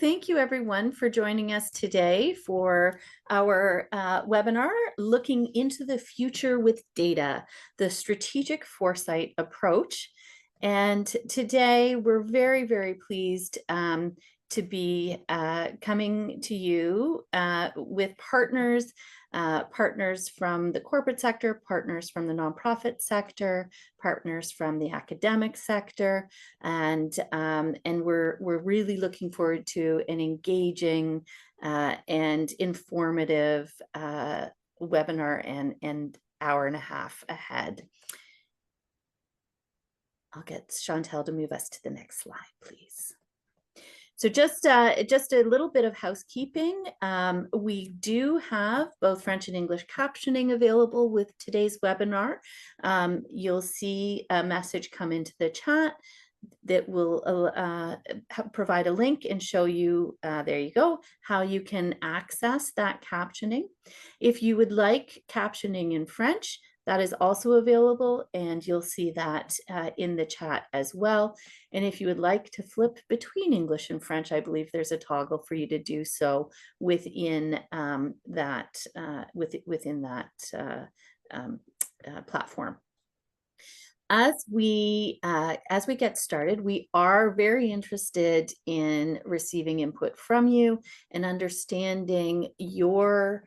Thank you everyone for joining us today for our webinar, Looking into the Future with Data, the Strategic Foresight Approach. And today we're very, very pleased to be coming to you with partners from the corporate sector, partners from the nonprofit sector, partners from the academic sector, and we're really looking forward to an engaging and informative webinar and hour and a half ahead. I'll get Chantel to move us to the next slide, please. So just a little bit of housekeeping. We do have both French and English captioning available with today's webinar. You'll see a message come into the chat that will provide a link and show you, there you go, how you can access that captioning. If you would like captioning in French, that is also available, and you'll see that in the chat as well. And if you would like to flip between English and French, I believe there's a toggle for you to do so within that platform. As we get started, we are very interested in receiving input from you and understanding your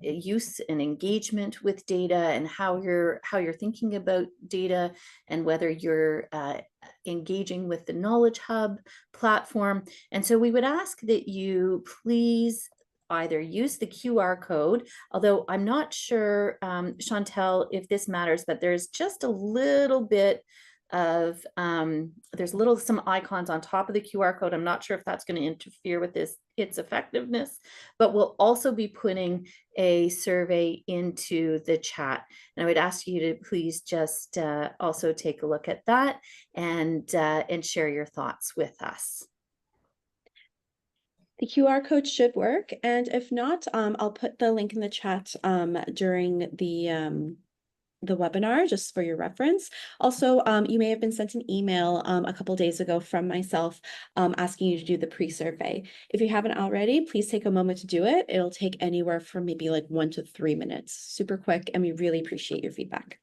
use and engagement with data and how you're thinking about data and whether you're engaging with the Knowledge Hub platform. And so we would ask that you please either use the QR code, although I'm not sure, Chantel, if this matters, but there's just a little bit of, there's some icons on top of the QR code. I'm not sure if that's going to interfere with its effectiveness, but we'll also be putting a survey into the chat. And I would ask you to please just also take a look at that and share your thoughts with us. The QR code should work, and if not, I'll put the link in the chat during the webinar, just for your reference. Also, you may have been sent an email a couple days ago from myself asking you to do the pre-survey. If you haven't already, please take a moment to do it. It'll take anywhere from maybe like 1 to 3 minutes. Super quick, and we really appreciate your feedback.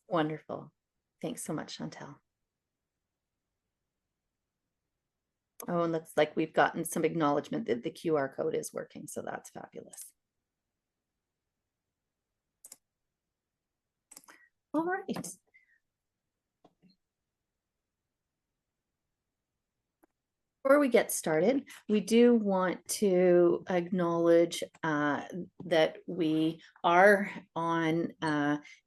Wonderful. Thanks so much, Chantel. Oh, and looks like we've gotten some acknowledgement that the QR code is working, so that's fabulous. All right. Before we get started, we do want to acknowledge that we are on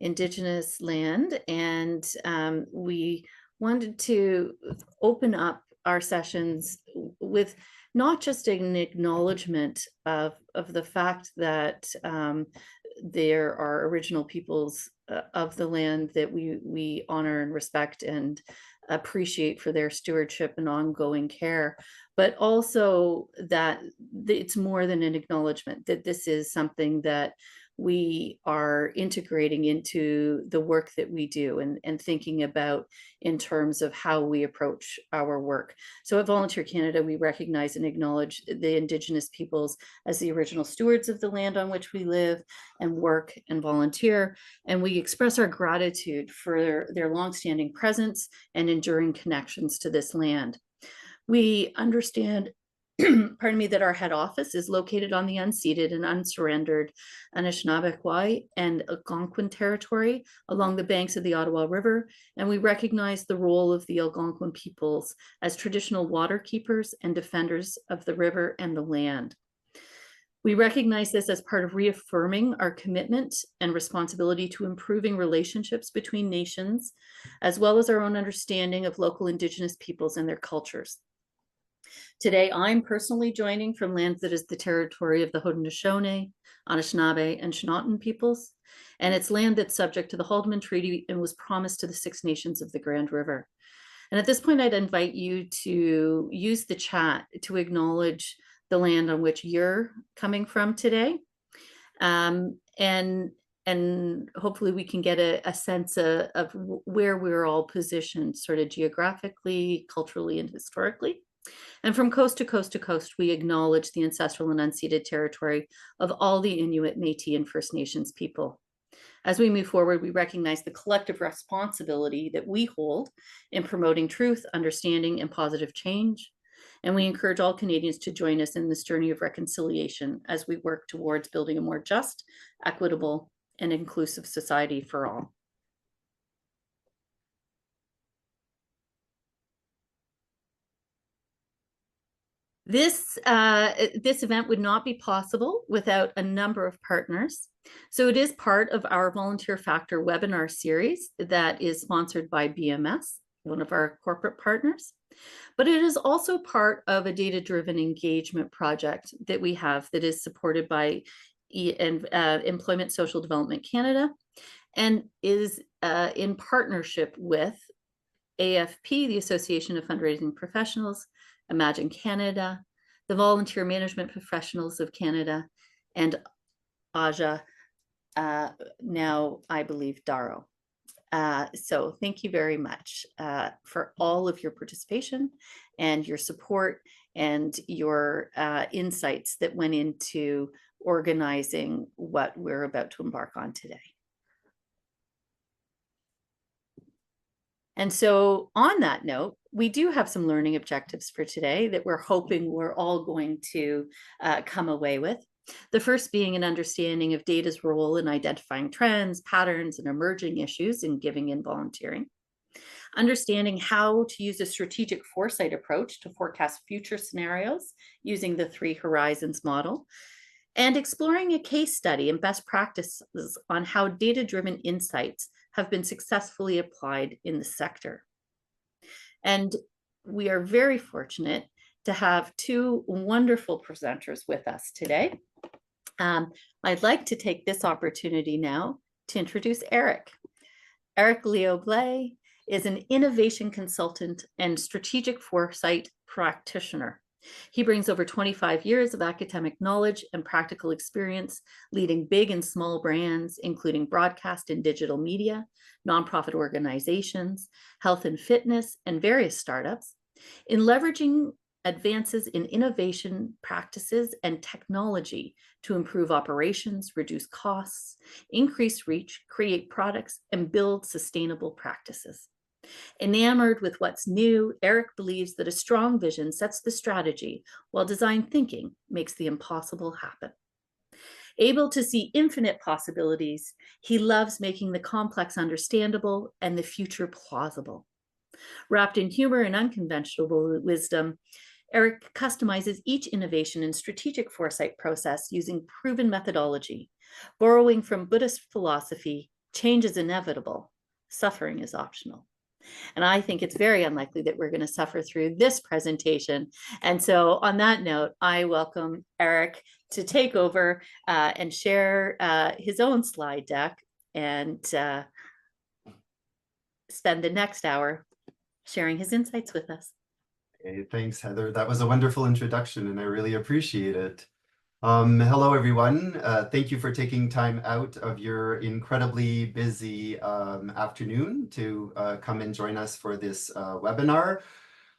Indigenous land, and we wanted to open up our sessions with not just an acknowledgement of the fact that there are original peoples of the land that we honor and respect and appreciate for their stewardship and ongoing care, but also that it's more than an acknowledgement, that this is something that we are integrating into the work that we do and thinking about in terms of how we approach our work. So at Volunteer Canada, we recognize and acknowledge the Indigenous peoples as the original stewards of the land on which we live and work and volunteer. And we express our gratitude for their longstanding presence and enduring connections to this land. We understand pardon me, that our head office is located on the unceded and unsurrendered Anishinaabe and Algonquin territory along the banks of the Ottawa River, and we recognize the role of the Algonquin peoples as traditional water keepers and defenders of the river and the land. We recognize this as part of reaffirming our commitment and responsibility to improving relationships between nations, as well as our own understanding of local Indigenous peoples and their cultures. Today, I'm personally joining from lands that is the territory of the Haudenosaunee, Anishinaabe, and Chinootan peoples, and it's land that's subject to the Haldeman Treaty and was promised to the Six Nations of the Grand River. And at this point, I'd invite you to use the chat to acknowledge the land on which you're coming from today. And and hopefully we can get a sense of where we're all positioned sort of geographically, culturally, and historically. And from coast to coast to coast, we acknowledge the ancestral and unceded territory of all the Inuit, Métis, and First Nations people. As we move forward, we recognize the collective responsibility that we hold in promoting truth, understanding, and positive change. And we encourage all Canadians to join us in this journey of reconciliation as we work towards building a more just, equitable, and inclusive society for all. This event would not be possible without a number of partners. So it is part of our Volunteer Factor webinar series that is sponsored by BMS, one of our corporate partners. But it is also part of a data-driven engagement project that we have that is supported by Employment Social Development Canada and is in partnership with AFP, the Association of Fundraising Professionals, Imagine Canada, the Volunteer Management Professionals of Canada, and Aja, now I believe Daro. So thank you very much for all of your participation and your support and your insights that went into organizing what we're about to embark on today. And so on that note, we do have some learning objectives for today that we're hoping we're all going to come away with. The first being an understanding of data's role in identifying trends, patterns, and emerging issues in giving and volunteering. Understanding how to use a strategic foresight approach to forecast future scenarios using the 3 Horizons model. And exploring a case study and best practices on how data-driven insights have been successfully applied in the sector. And we are very fortunate to have 2 wonderful presenters with us today. I'd like to take this opportunity now to introduce Eric. Eric Blais is an innovation consultant and strategic foresight practitioner. He brings over 25 years of academic knowledge and practical experience leading big and small brands, including broadcast and digital media, nonprofit organizations, health and fitness, and various startups, in leveraging advances in innovation practices and technology to improve operations, reduce costs, increase reach, create products, and build sustainable practices. Enamored with what's new, Eric believes that a strong vision sets the strategy, while design thinking makes the impossible happen. Able to see infinite possibilities, he loves making the complex understandable and the future plausible. Wrapped in humor and unconventional wisdom, Eric customizes each innovation and strategic foresight process using proven methodology. Borrowing from Buddhist philosophy, change is inevitable, suffering is optional. And I think it's very unlikely that we're going to suffer through this presentation. And so on that note, I welcome Eric to take over and share his own slide deck and spend the next hour sharing his insights with us. Hey, thanks, Heather. That was a wonderful introduction, and I really appreciate it. Hello, everyone. Thank you for taking time out of your incredibly busy afternoon to come and join us for this webinar.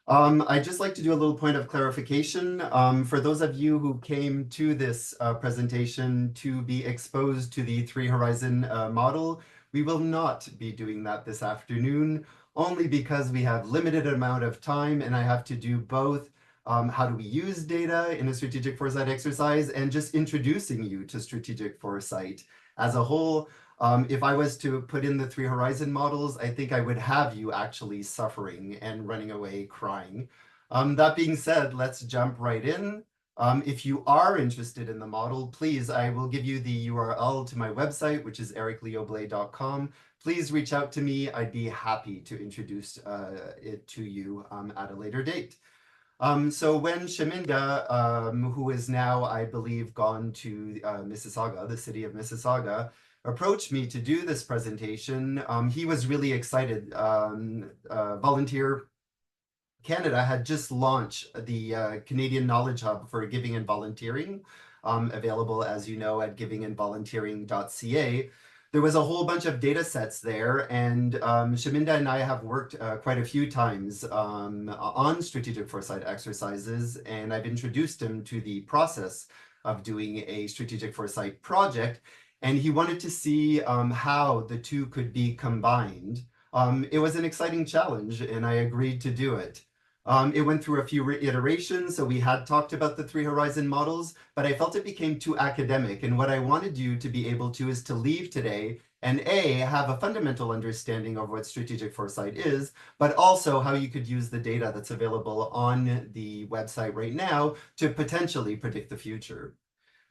I'd just like to do a little point of clarification. For those of you who came to this presentation to be exposed to the 3 Horizon model, we will not be doing that this afternoon, only because we have limited amount of time and I have to do both how do we use data in a strategic foresight exercise and just introducing you to strategic foresight as a whole. If I was to put in the 3 Horizon models, I think I would have you actually suffering and running away crying. That being said, let's jump right in. If you are interested in the model, please, I will give you the URL to my website, which is ericleoblais.com. Please reach out to me. I'd be happy to introduce it to you at a later date. So when Shaminda, who is now, I believe, gone to Mississauga, the city of Mississauga, approached me to do this presentation, he was really excited. Volunteer Canada had just launched the Canadian Knowledge Hub for Giving and Volunteering, available, as you know, at givingandvolunteering.ca. there was a whole bunch of data sets there, and Shaminda and I have worked quite a few times on strategic foresight exercises, and I've introduced him to the process of doing a strategic foresight project, and he wanted to see how the two could be combined. It was an exciting challenge, and I agreed to do it. It went through a few iterations, so we had talked about the 3 horizon models, but I felt it became too academic. And what I wanted you to be able to is to leave today and have a fundamental understanding of what strategic foresight is, but also how you could use the data that's available on the website right now to potentially predict the future.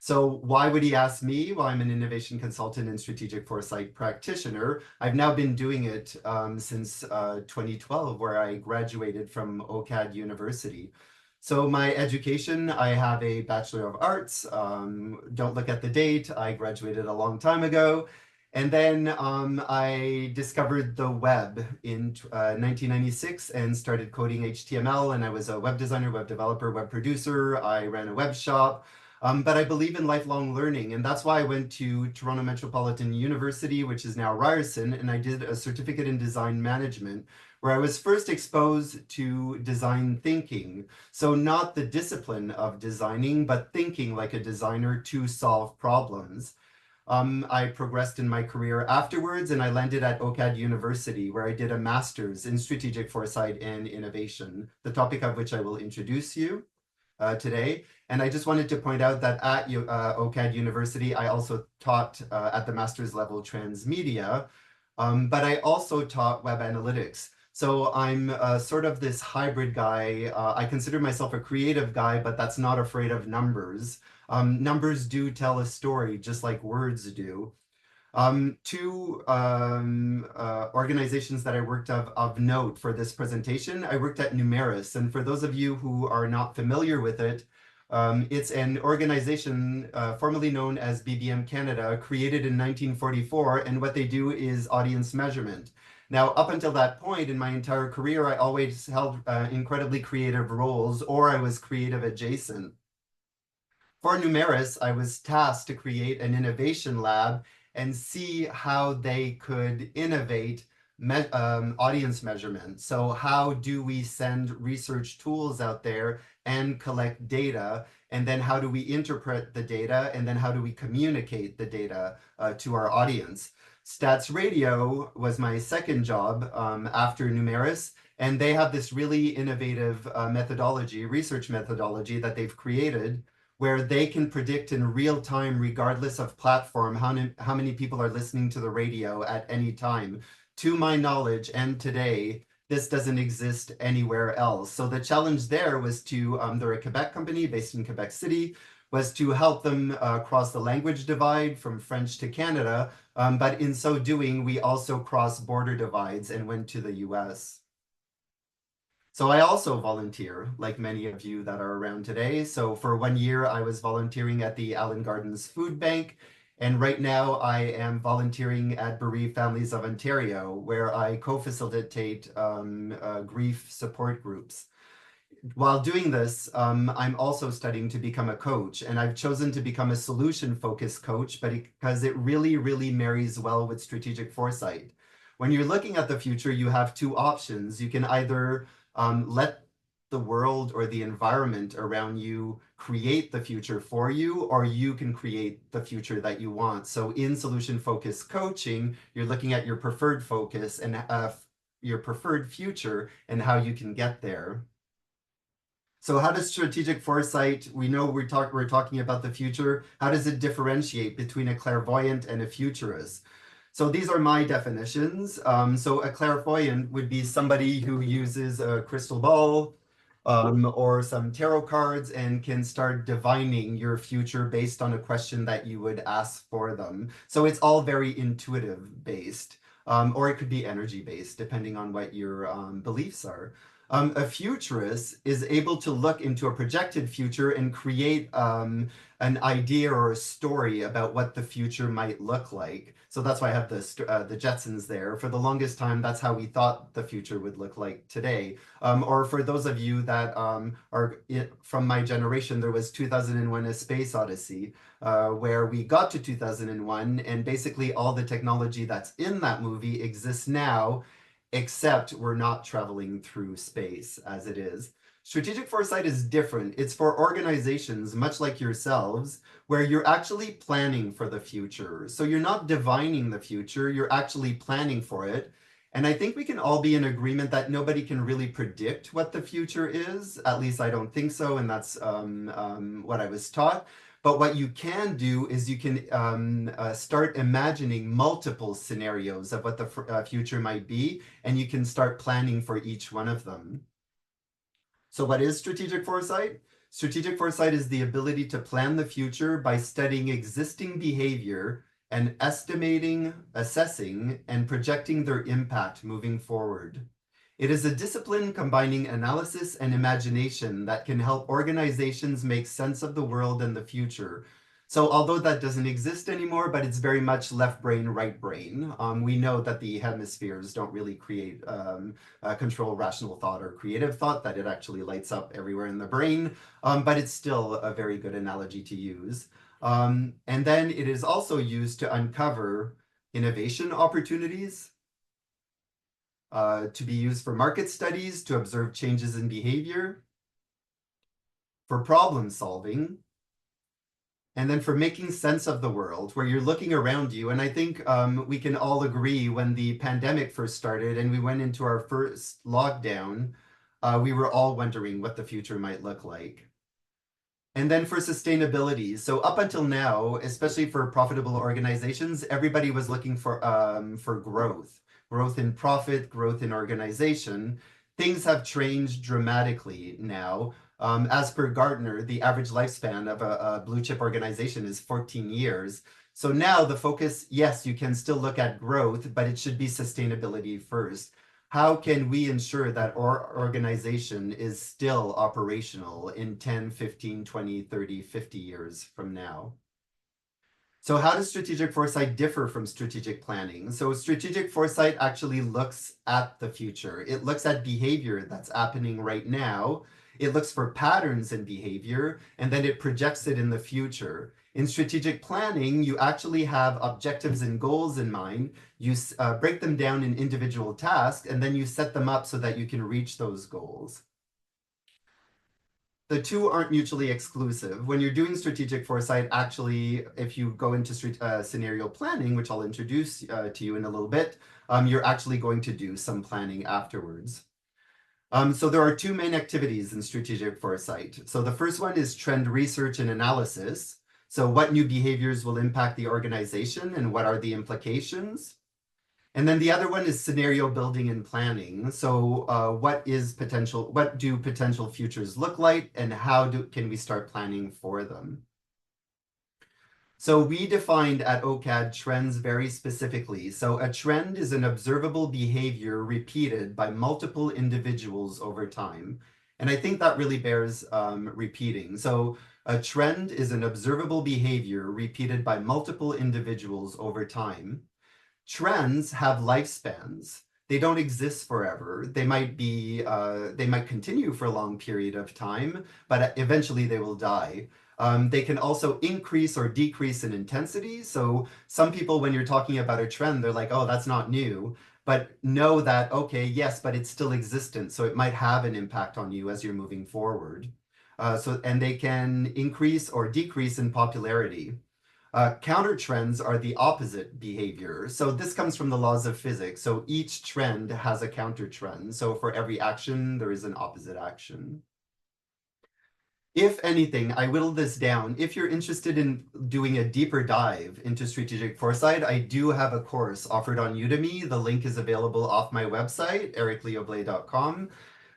So why would he ask me? Well, I'm an innovation consultant and strategic foresight practitioner. I've now been doing it since 2012, where I graduated from OCAD University. So my education, I have a Bachelor of Arts. Don't look at the date. I graduated a long time ago. And then I discovered the web in 1996 and started coding HTML. And I was a web designer, web developer, web producer. I ran a web shop. But I believe in lifelong learning, and that's why I went to Toronto Metropolitan University, which is now Ryerson, and I did a certificate in design management, where I was first exposed to design thinking. So not the discipline of designing, but thinking like a designer to solve problems. I progressed in my career afterwards, and I landed at OCAD University, where I did a master's in strategic foresight and innovation, the topic of which I will introduce you today. And I just wanted to point out that at OCAD University, I also taught at the master's level transmedia, but I also taught web analytics. So I'm sort of this hybrid guy. I consider myself a creative guy, but that's not afraid of numbers. Numbers do tell a story, just like words do. 2 organizations that I worked of note for this presentation. I worked at Numeris, and for those of you who are not familiar with it, it's an organization formerly known as BBM Canada, created in 1944, and what they do is audience measurement. Now, up until that point in my entire career, I always held incredibly creative roles, or I was creative adjacent. For Numeris, I was tasked to create an innovation lab and see how they could innovate audience measurement. So how do we send research tools out there and collect data? And then how do we interpret the data? And then how do we communicate the data to our audience? Stats Radio was my second job after Numeris. And they have this really innovative methodology, research methodology that they've created, where they can predict in real time, regardless of platform, how many people are listening to the radio at any time. To my knowledge, and today, this doesn't exist anywhere else. So the challenge there was to, they're a Quebec company based in Quebec City, was to help them cross the language divide from French to Canada. But in so doing, we also crossed border divides and went to the US. So I also volunteer, like many of you that are around today. So for 1 year, I was volunteering at the Allen Gardens Food Bank. And right now I am volunteering at Bereaved Families of Ontario, where I co-facilitate grief support groups. While doing this, I'm also studying to become a coach, and I've chosen to become a solution-focused coach, but because it really, really marries well with strategic foresight. When you're looking at the future, you have 2 options. You can either let the world or the environment around you create the future for you, or you can create the future that you want. So in solution-focused coaching, you're looking at your preferred focus and your preferred future and how you can get there. So how does strategic foresight, we know we're talking about the future, how does it differentiate between a clairvoyant and a futurist? So these are my definitions. So a clairvoyant would be somebody who uses a crystal ball or some tarot cards and can start divining your future based on a question that you would ask for them. So it's all very intuitive based, or it could be energy based, depending on what your beliefs are. A futurist is able to look into a projected future and create a an idea or a story about what the future might look like. So that's why I have the Jetsons there. For the longest time, that's how we thought the future would look like today. Or for those of you that are from my generation, there was 2001: A Space Odyssey, where we got to 2001, and basically all the technology that's in that movie exists now, except we're not traveling through space as it is. Strategic foresight is different. It's for organizations, much like yourselves, where you're actually planning for the future. So you're not divining the future, you're actually planning for it. And I think we can all be in agreement that nobody can really predict what the future is. At least I don't think so, and that's what I was taught. But what you can do is you can start imagining multiple scenarios of what the future might be, and you can start planning for each one of them. So what is strategic foresight? Strategic foresight is the ability to plan the future by studying existing behavior and estimating, assessing, and projecting their impact moving forward. It is a discipline combining analysis and imagination that can help organizations make sense of the world and the future. So although that doesn't exist anymore, but it's very much left brain, right brain. We know that the hemispheres don't really create control rational thought or creative thought, that it actually lights up everywhere in the brain, but it's still a very good analogy to use. And then it is also used to uncover innovation opportunities, to be used for market studies, to observe changes in behavior, for problem solving, and then for making sense of the world, where you're looking around you. And I think we can all agree when the pandemic first started and we went into our first lockdown, we were all wondering what the future might look like. And then for sustainability. So up until now, especially for profitable organizations, everybody was looking for growth in profit, growth in organization. Things have changed dramatically now. As per Gartner, the average lifespan of a blue chip organization is 14 years. So now the focus, yes, you can still look at growth, but it should be sustainability first. How can we ensure that our organization is still operational in 10, 15, 20, 30, 50 years from now? So how does strategic foresight differ from strategic planning? So strategic foresight actually looks at the future. It looks at behavior that's happening right now. It looks for patterns in behavior, and then it projects it in the future. In strategic planning, you actually have objectives and goals in mind. You break them down in individual tasks, and then you set them up so that you can reach those goals. The two aren't mutually exclusive. When you're doing strategic foresight, actually, if you go into scenario planning, which I'll introduce to you in a little bit, you're actually going to do some planning afterwards. So there are two main activities in strategic foresight. So the first one is trend research and analysis. So what new behaviors will impact the organization and what are the implications? And then the other one is scenario building and planning. So what do potential futures look like, and how can we start planning for them? So we defined at OCAD trends very specifically. So a trend is an observable behavior repeated by multiple individuals over time. And I think that really bears repeating. So a trend is an observable behavior repeated by multiple individuals over time. Trends have lifespans. They don't exist forever. They might continue for a long period of time, but eventually they will die. They can also increase or decrease in intensity. So some people, when you're talking about a trend, they're like, oh, that's not new. But know that, okay, yes, but it's still existent. So it might have an impact on you as you're moving forward. And they can increase or decrease in popularity. Counter trends are the opposite behavior. So this comes from the laws of physics. So each trend has a counter trend. So for every action, there is an opposite action. If anything, I whittled this down. If you're interested in doing a deeper dive into strategic foresight, I do have a course offered on Udemy. The link is available off my website, ericblais.com.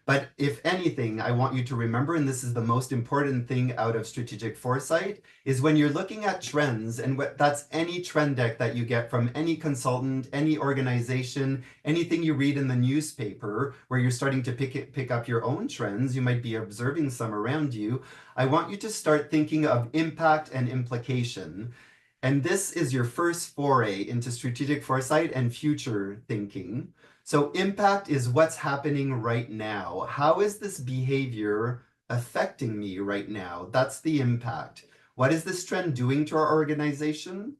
But if anything, I want you to remember, and this is the most important thing out of strategic foresight, is when you're looking at trends, and that's any trend deck that you get from any consultant, any organization, anything you read in the newspaper, where you're starting to pick up your own trends, you might be observing some around you. I want you to start thinking of impact and implication. And this is your first foray into strategic foresight and future thinking. So impact is what's happening right now. How is this behavior affecting me right now? That's the impact. What is this trend doing to our organization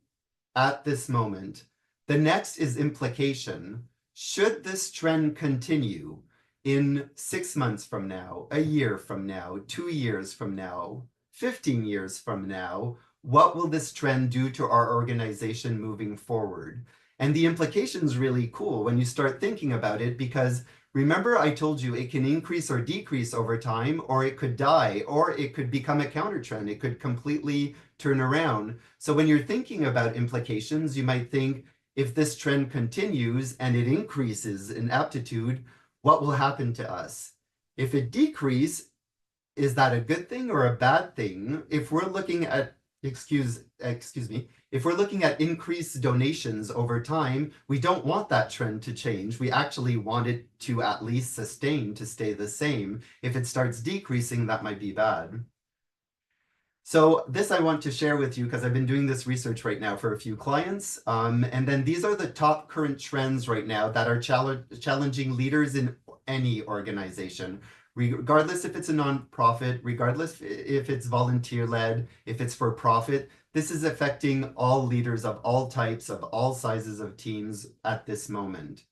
at this moment? The next is implication. Should this trend continue in 6 months from now, a year from now, 2 years from now, 15 years from now? What will this trend do to our organization moving forward? And the implication is really cool when you start thinking about it, because remember I told you it can increase or decrease over time, or it could die, or it could become a counter trend. It could completely turn around. So when you're thinking about implications, you might think, if this trend continues and it increases in aptitude, what will happen to us? If it decreases, is that a good thing or a bad thing? If we're looking at excuse me, if we're looking at increased donations over time, we don't want that trend to change. We actually want it to at least sustain, to stay the same. If it starts decreasing, that might be bad. So this I want to share with you because I've been doing this research right now for a few clients. And then these are the top current trends right now that are challenging leaders in any organization, regardless if it's a nonprofit, regardless if it's volunteer-led, if it's for profit. This is affecting all leaders of all types, of all sizes of teams at this moment.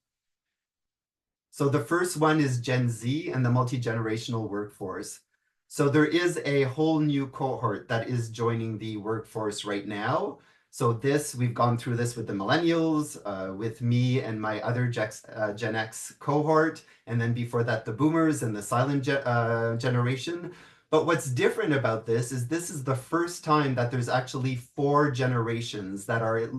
So the first one is Gen Z and the multi-generational workforce. So there is a whole new cohort that is joining the workforce right now. So we've gone through this with the millennials, with me and my other Gen X cohort, and then before that, the boomers and the silent generation. But what's different about this is the first time that there's actually 4 generations that are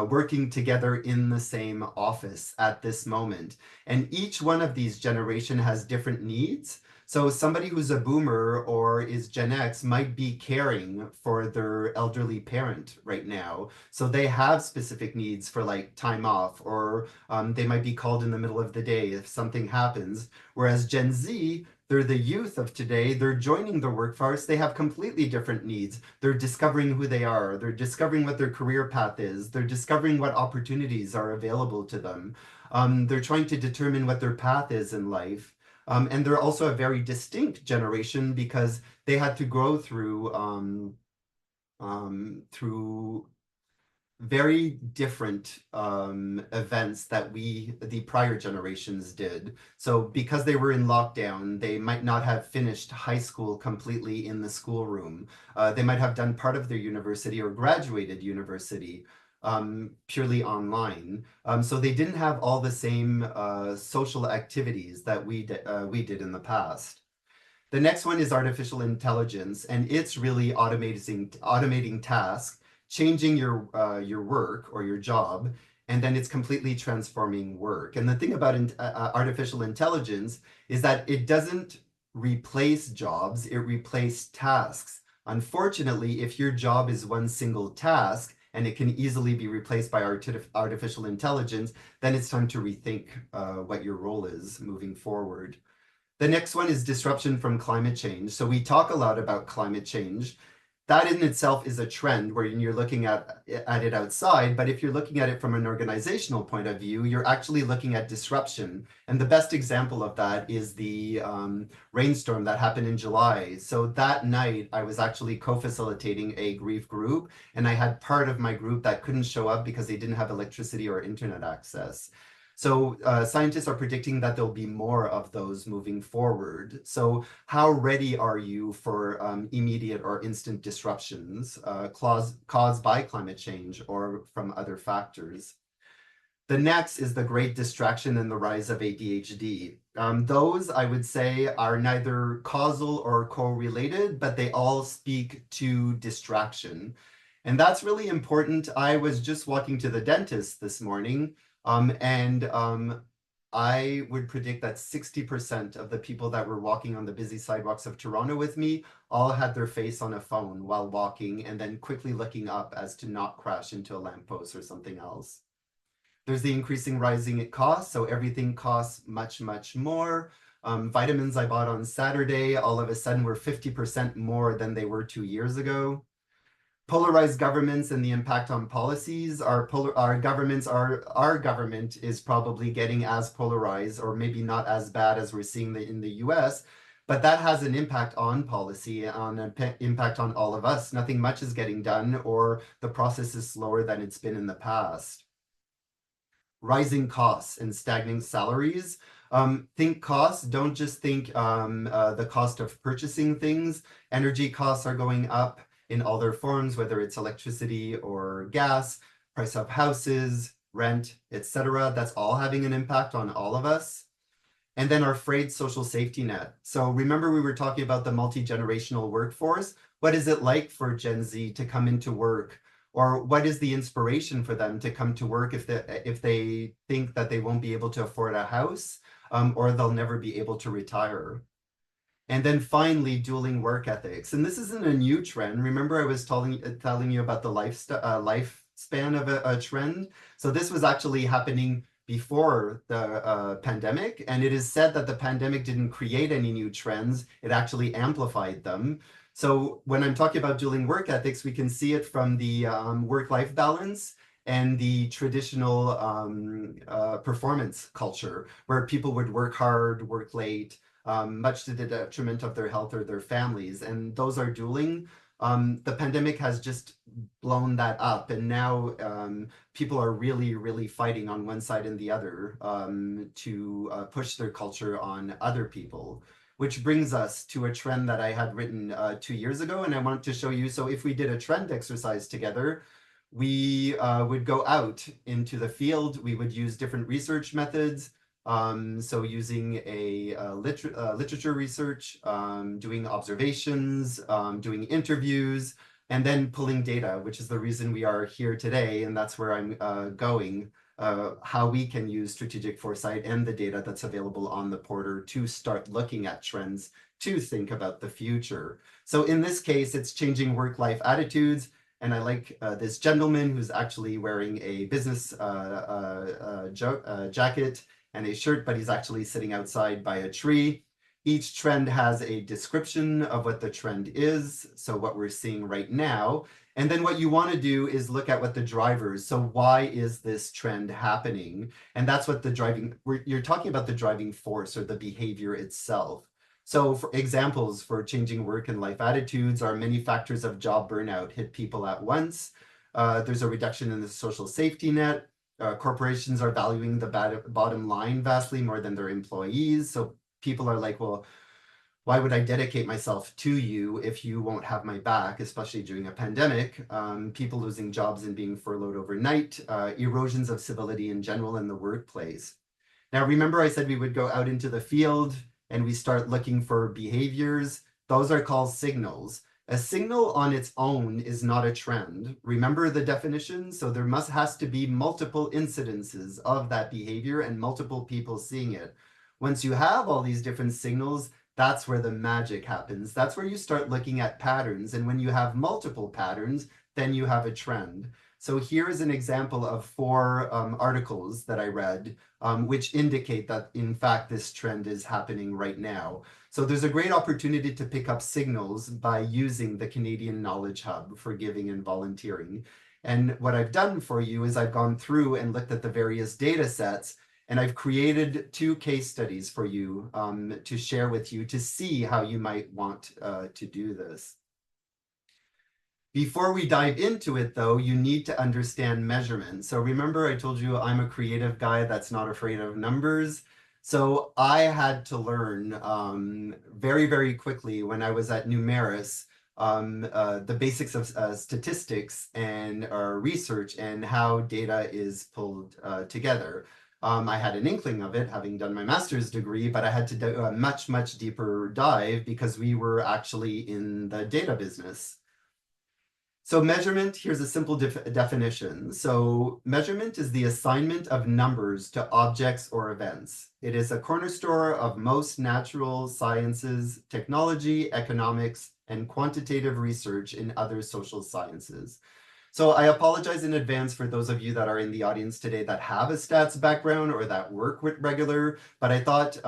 working together in the same office at this moment. And each one of these generations has different needs. So somebody who's a boomer or is Gen X might be caring for their elderly parent right now. So they have specific needs for like time off, or they might be called in the middle of the day if something happens. Whereas Gen Z, they're the youth of today. They're joining the workforce. They have completely different needs. They're discovering who they are. They're discovering what their career path is. They're discovering what opportunities are available to them. They're trying to determine what their path is in life. And they're also a very distinct generation because they had to go through very different events that the prior generations did. So because they were in lockdown, they might not have finished high school completely in the schoolroom. They might have done part of their university or graduated university purely online. So they didn't have all the same social activities that we did in the past. The next one is artificial intelligence, and it's really automating tasks, changing your work or your job, and then it's completely transforming work. And the thing about artificial intelligence is that it doesn't replace jobs, it replaces tasks. Unfortunately, if your job is one single task and it can easily be replaced by artificial intelligence, then it's time to rethink what your role is moving forward. The next one is disruption from climate change. So we talk a lot about climate change. That in itself is a trend where you're looking at it outside, but if you're looking at it from an organizational point of view, you're actually looking at disruption. And the best example of that is the rainstorm that happened in July. So that night, I was actually co-facilitating a grief group, and I had part of my group that couldn't show up because they didn't have electricity or internet access. So scientists are predicting that there'll be more of those moving forward. So how ready are you for immediate or instant disruptions caused by climate change or from other factors? The next is the great distraction and the rise of ADHD. Those, I would say, are neither causal or correlated, but they all speak to distraction. And that's really important. I was just walking to the dentist this morning, and I would predict that 60% of the people that were walking on the busy sidewalks of Toronto with me all had their face on a phone while walking and then quickly looking up as to not crash into a lamppost or something else. There's the increasing rising costs, so everything costs much, much more. Vitamins I bought on Saturday all of a sudden were 50% more than they were 2 years ago. Polarized governments and the impact on policies. Our government is probably getting as polarized, or maybe not as bad as we're seeing in the US, but that has an impact on policy, on an impact on all of us. Nothing much is getting done, or the process is slower than it's been in the past. Rising costs and stagnating salaries. Think costs, don't just think the cost of purchasing things. Energy costs are going up in all their forms, whether it's electricity or gas, price of houses, rent, etc. That's all having an impact on all of us. And then our frayed social safety net. So remember we were talking about the multi-generational workforce. What is it like for Gen Z to come into work? Or what is the inspiration for them to come to work if they think that they won't be able to afford a house, or they'll never be able to retire? And then finally, dueling work ethics. And this isn't a new trend. Remember I was telling you about the lifespan of a trend? So this was actually happening before the pandemic. And it is said that the pandemic didn't create any new trends. It actually amplified them. So when I'm talking about dueling work ethics, we can see it from the work-life balance and the traditional performance culture, where people would work hard, work late, much to the detriment of their health or their families. And those are dueling. The pandemic has just blown that up. And now people are really, really fighting on one side and the other to push their culture on other people. Which brings us to a trend that I had written 2 years ago, and I want to show you. So if we did a trend exercise together, we would go out into the field. We would use different research methods. So using a literature research, doing observations, doing interviews, and then pulling data, which is the reason we are here today. And that's where I'm going. How we can use strategic foresight and the data that's available on the portal to start looking at trends to think about the future. So in this case, it's changing work-life attitudes. And I like this gentleman who's actually wearing a business jacket and a shirt, but he's actually sitting outside by a tree. Each trend has a description of what the trend is, so what we're seeing right now. And then what you want to do is look at what the drivers, so why is this trend happening? And that's what you're talking about the driving force or the behavior itself. So for examples for changing work and life attitudes are many factors of job burnout hit people at once. There's a reduction in the social safety net. Corporations are valuing the bottom line vastly more than their employees. So people are like, well, why would I dedicate myself to you if you won't have my back, especially during a pandemic? People losing jobs and being furloughed overnight, erosions of civility in general in the workplace. Now, remember I said we would go out into the field and we start looking for behaviors. Those are called signals. A signal on its own is not a trend. Remember the definition? So there has to be multiple incidences of that behavior and multiple people seeing it. Once you have all these different signals, that's where the magic happens. That's where you start looking at patterns. And when you have multiple patterns, then you have a trend. So here is an example of 4 articles that I read, which indicate that, in fact, this trend is happening right now. So there's a great opportunity to pick up signals by using the Canadian Knowledge Hub for giving and volunteering. And what I've done for you is I've gone through and looked at the various data sets, and I've created 2 case studies for you to share with you to see how you might want to do this. Before we dive into it, though, you need to understand measurement. So remember, I told you I'm a creative guy that's not afraid of numbers. So I had to learn very, very quickly when I was at Numeris the basics of statistics and research and how data is pulled together. I had an inkling of it, having done my master's degree, but I had to do a much, much deeper dive because we were actually in the data business. So measurement, here's a simple definition. So measurement is the assignment of numbers to objects or events. It is a cornerstone of most natural sciences, technology, economics, and quantitative research in other social sciences. So I apologize in advance for those of you that are in the audience today that have a stats background or that work with regular, but I thought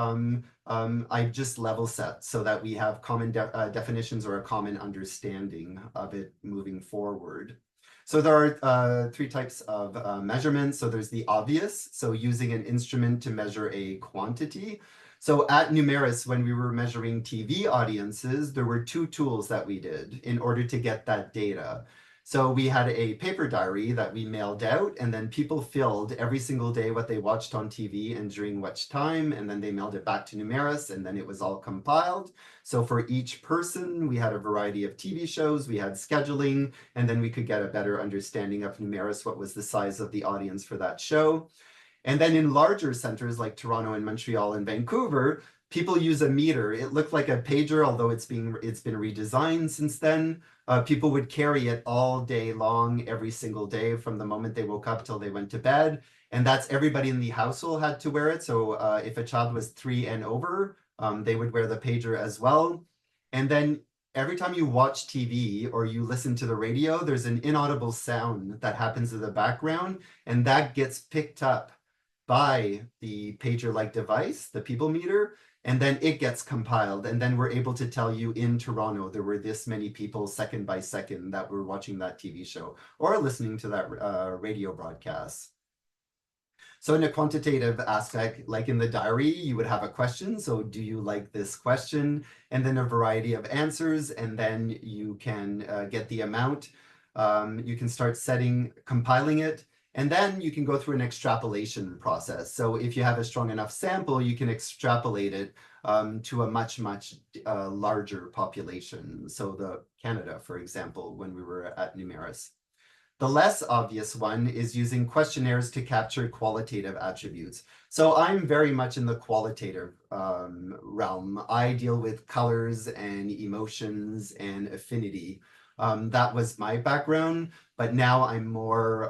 I just level set so that we have common definitions or a common understanding of it moving forward. So there are three types of measurements. So there's the obvious, so using an instrument to measure a quantity. So at Numeris, when we were measuring TV audiences, there were two tools that we did in order to get that data. So we had a paper diary that we mailed out, and then people filled every single day what they watched on TV and during which time, and then they mailed it back to Numeris, and then it was all compiled. So for each person, we had a variety of TV shows, we had scheduling, and then we could get a better understanding of Numeris, what was the size of the audience for that show. And then in larger centers like Toronto and Montreal and Vancouver, people use a meter. It looked like a pager, although it's been redesigned since then. People would carry it all day long, every single day, from the moment they woke up till they went to bed. And that's everybody in the household had to wear it. So if a child was 3 and over, they would wear the pager as well. And then every time you watch TV or you listen to the radio, there's an inaudible sound that happens in the background, and that gets picked up by the pager-like device, the people meter, and then it gets compiled, and then we're able to tell you in Toronto there were this many people second by second that were watching that TV show or listening to that radio broadcast. So in a quantitative aspect, like in the diary, you would have a question. So do you like this question? And then a variety of answers, and then you can get the amount. You can start compiling it. And then you can go through an extrapolation process. So if you have a strong enough sample, you can extrapolate it to a much larger population. So the Canada, for example, when we were at Numeris. The less obvious one is using questionnaires to capture qualitative attributes. So I'm very much in the qualitative realm. I deal with colors and emotions and affinity. That was my background, but now I'm more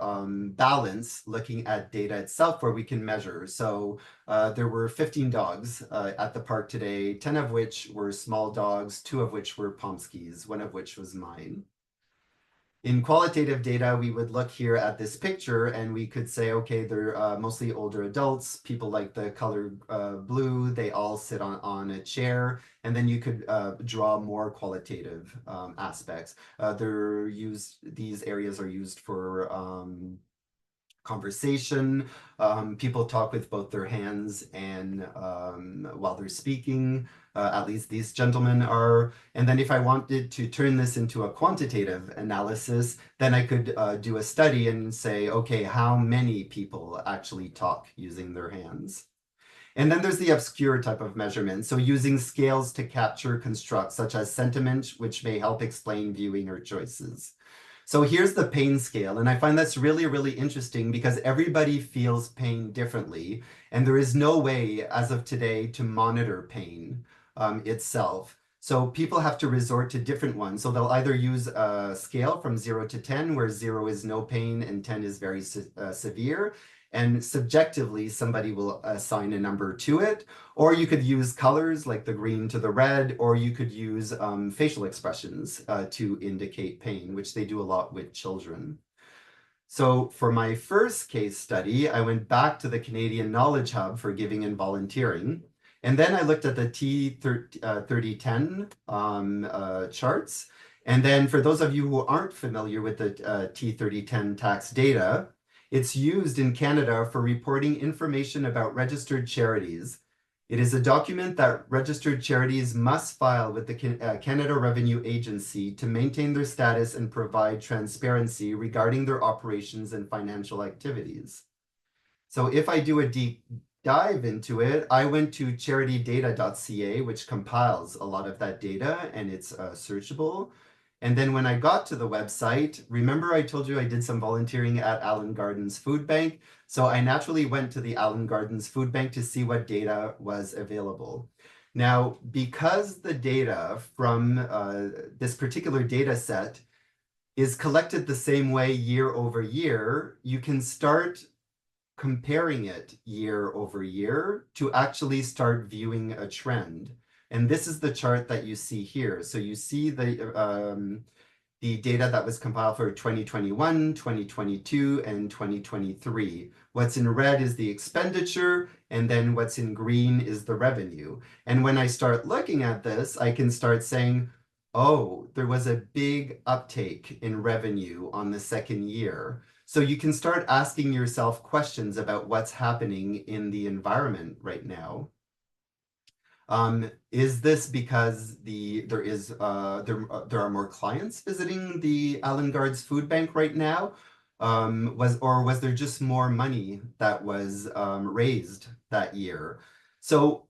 balanced, looking at data itself where we can measure. So there were 15 dogs at the park today, 10 of which were small dogs, 2 of which were Pomskis, 1 of which was mine. In qualitative data, we would look here at this picture and we could say, okay, they're mostly older adults. People like the color blue, they all sit on a chair. And then you could draw more qualitative aspects. These areas are used for conversation. People talk with both their hands and while they're speaking. At least these gentlemen are. And then if I wanted to turn this into a quantitative analysis, then I could do a study and say, okay, how many people actually talk using their hands? And then there's the obscure type of measurement. So using scales to capture constructs such as sentiment, which may help explain viewing or choices. So here's the pain scale, and I find that's really, really interesting because everybody feels pain differently, and there is no way as of today to monitor pain itself. So people have to resort to different ones. So they'll either use a scale from 0 to 10, where 0 is no pain and 10 is very severe. And subjectively, somebody will assign a number to it. Or you could use colors like the green to the red, or you could use facial expressions to indicate pain, which they do a lot with children. So for my first case study, I went back to the Canadian Knowledge Hub for giving and volunteering. And then I looked at the T3010 charts. And then for those of you who aren't familiar with the T3010 tax data, it's used in Canada for reporting information about registered charities. It is a document that registered charities must file with the Canada Revenue Agency to maintain their status and provide transparency regarding their operations and financial activities. So if I do a deep dive into it, I went to charitydata.ca, which compiles a lot of that data, and it's searchable. And then when I got to the website, remember I told you I did some volunteering at Allen Gardens Food Bank. So I naturally went to the Allen Gardens Food Bank to see what data was available. Now, because the data from this particular data set is collected the same way year over year, you can start comparing it year over year to actually start viewing a trend. And this is the chart that you see here. So you see the data that was compiled for 2021, 2022, and 2023. What's in red is the expenditure, and then what's in green is the revenue. And when I start looking at this, I can start saying, oh, there was a big uptake in revenue on the second year. So you can start asking yourself questions about what's happening in the environment right now. Is this because there are more clients visiting the Allen Guards Food Bank right now? Was there just more money that was raised that year? So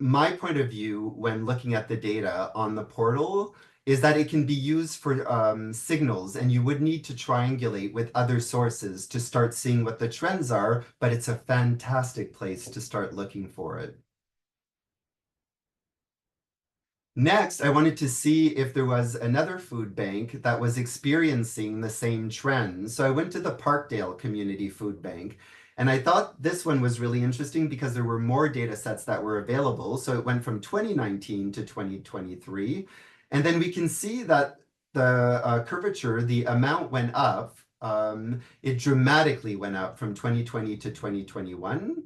my point of view when looking at the data on the portal is that it can be used for signals, and you would need to triangulate with other sources to start seeing what the trends are, but it's a fantastic place to start looking for it. Next, I wanted to see if there was another food bank that was experiencing the same trend. So I went to the Parkdale Community Food Bank, and I thought this one was really interesting because there were more data sets that were available. So it went from 2019 to 2023. And then we can see that the curvature, the amount went up. It dramatically went up from 2020 to 2021.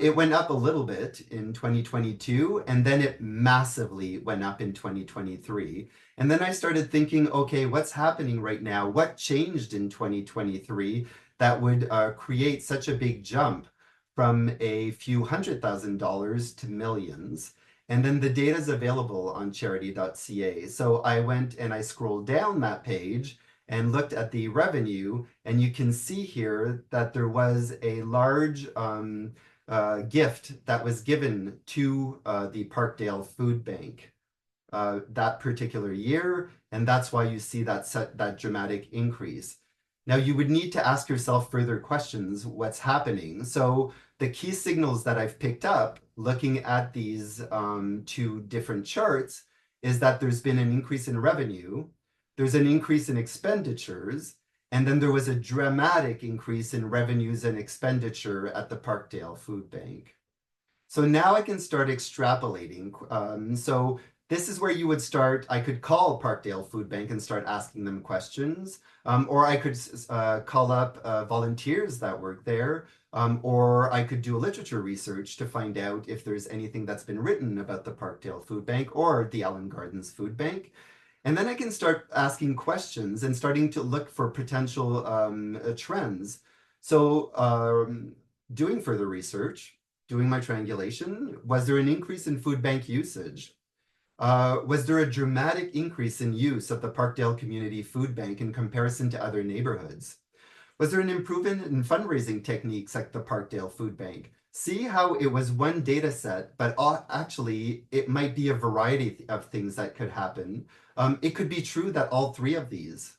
It went up a little bit in 2022, and then it massively went up in 2023. And then I started thinking, okay, what's happening right now? What changed in 2023 that would create such a big jump from a few $100,000 to millions? And then the data is available on charity.ca. So I went and I scrolled down that page and looked at the revenue, and you can see here that there was a large gift that was given to the Parkdale Food Bank that particular year, and that's why you see that dramatic increase. Now you would need to ask yourself further questions, what's happening? So the key signals that I've picked up looking at these two different charts is that there's been an increase in revenue, there's an increase in expenditures, and then there was a dramatic increase in revenues and expenditure at the Parkdale Food Bank. So now I can start extrapolating. So this is where you would start. I could call Parkdale Food Bank and start asking them questions, or I could call up volunteers that work there, or I could do a literature research to find out if there's anything that's been written about the Parkdale Food Bank or the Allen Gardens Food Bank. And then I can start asking questions and starting to look for potential trends. So doing further research, doing my triangulation, was there an increase in food bank usage? Was there a dramatic increase in use of the Parkdale Community Food Bank in comparison to other neighborhoods? Was there an improvement in fundraising techniques like the Parkdale Food Bank? See how it was one data set, but actually it might be a variety of things that could happen. It could be true that all three of these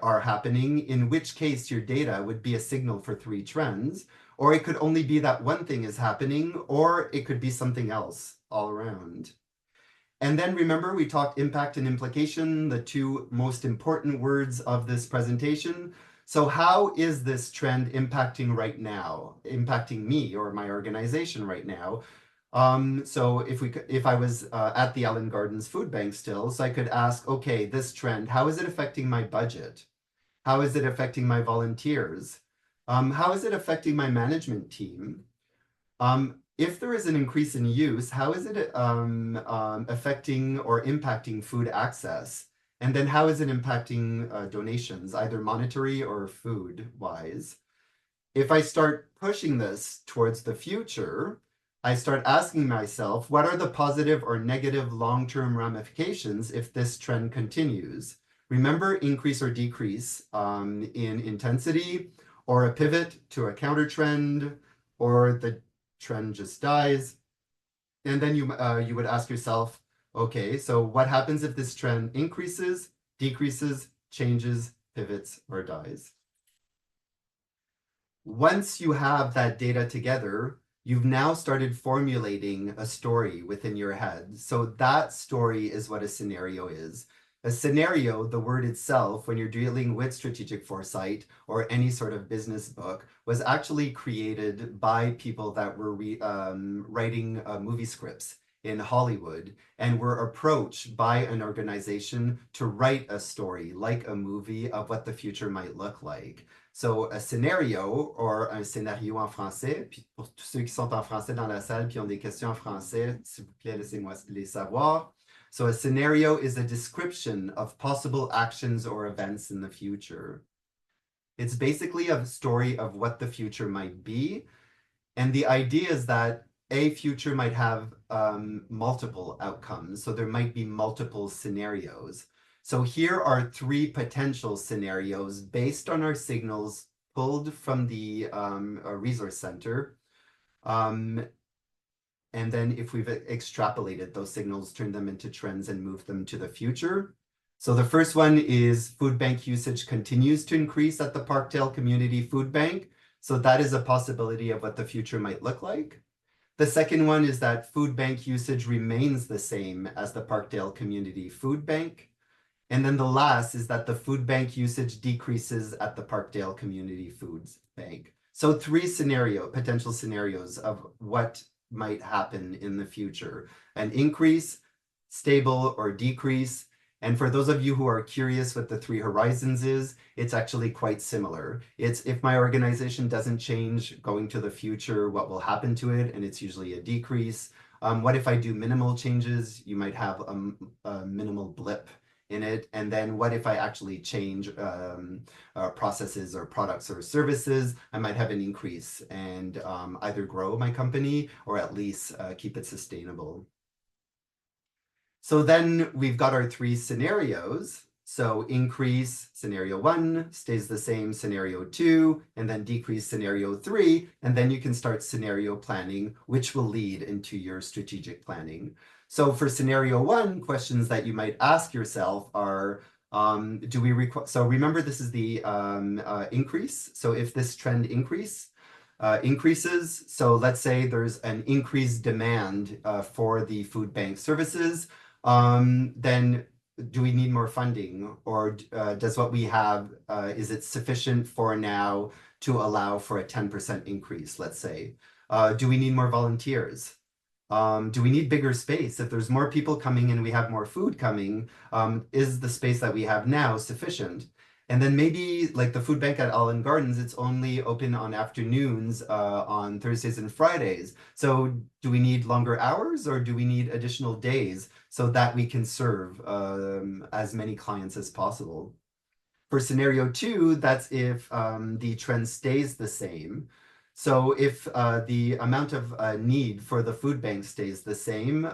are happening, in which case your data would be a signal for three trends, or it could only be that one thing is happening, or it could be something else all around. And then remember, we talked impact and implication, the two most important words of this presentation. So how is this trend impacting right now, impacting me or my organization right now? So if I was at the Allen Gardens Food Bank still, so I could ask, okay, this trend, how is it affecting my budget? How is it affecting my volunteers? How is it affecting my management team? If there is an increase in use, how is it affecting or impacting food access? And then how is it impacting donations, either monetary or food-wise? If I start pushing this towards the future, I start asking myself, what are the positive or negative long-term ramifications if this trend continues? Remember, increase or decrease in intensity, or a pivot to a counter trend, or the trend just dies. And then you would ask yourself, okay, so what happens if this trend increases, decreases, changes, pivots, or dies? Once you have that data together, you've now started formulating a story within your head. So that story is what a scenario is. A scenario, the word itself, when you're dealing with strategic foresight or any sort of business book, was actually created by people that were writing movie scripts in Hollywood and were approached by an organization to write a story like a movie of what the future might look like. So a scenario, or un scénario en français, puis pour tous ceux qui sont en français dans la salle puis ont des questions en français, s'il vous plaît, laissez-moi les savoir. So a scenario is a description of possible actions or events in the future. It's basically a story of what the future might be. And the idea is that a future might have multiple outcomes. So there might be multiple scenarios. So here are 3 potential scenarios based on our signals pulled from the resource center. And then if we've extrapolated those signals, turn them into trends and move them to the future. So the first one is food bank usage continues to increase at the Parkdale Community Food Bank. So that is a possibility of what the future might look like. The second one is that food bank usage remains the same as the Parkdale Community Food Bank. And then the last is that the food bank usage decreases at the Parkdale Community Foods Bank. So 3 potential scenarios of what might happen in the future: an increase, stable, or decrease. And for those of you who are curious what the 3 horizons is, it's actually quite similar. It's if my organization doesn't change going to the future, what will happen to it? And it's usually a decrease. What if I do minimal changes? You might have a minimal blip in it. And then what if I actually change processes or products or services? I might have an increase and either grow my company or at least keep it sustainable. So then we've got our 3 scenarios. So increase, scenario 1, stays the same, scenario 2, and then decrease, scenario 3. And then you can start scenario planning, which will lead into your strategic planning. So for scenario 1, questions that you might ask yourself are, so remember this is the increase. So if this trend increases, so let's say there's an increased demand for the food bank services, then do we need more funding, or does what we have, is it sufficient for now to allow for a 10% increase, let's say? Do we need more volunteers? Do we need bigger space? If there's more people coming and we have more food coming, is the space that we have now sufficient? And then maybe like the food bank at Allen Gardens, it's only open on afternoons on Thursdays and Fridays. So do we need longer hours, or do we need additional days so that we can serve as many clients as possible? For scenario 2, that's if the trend stays the same. So if the amount of need for the food bank stays the same,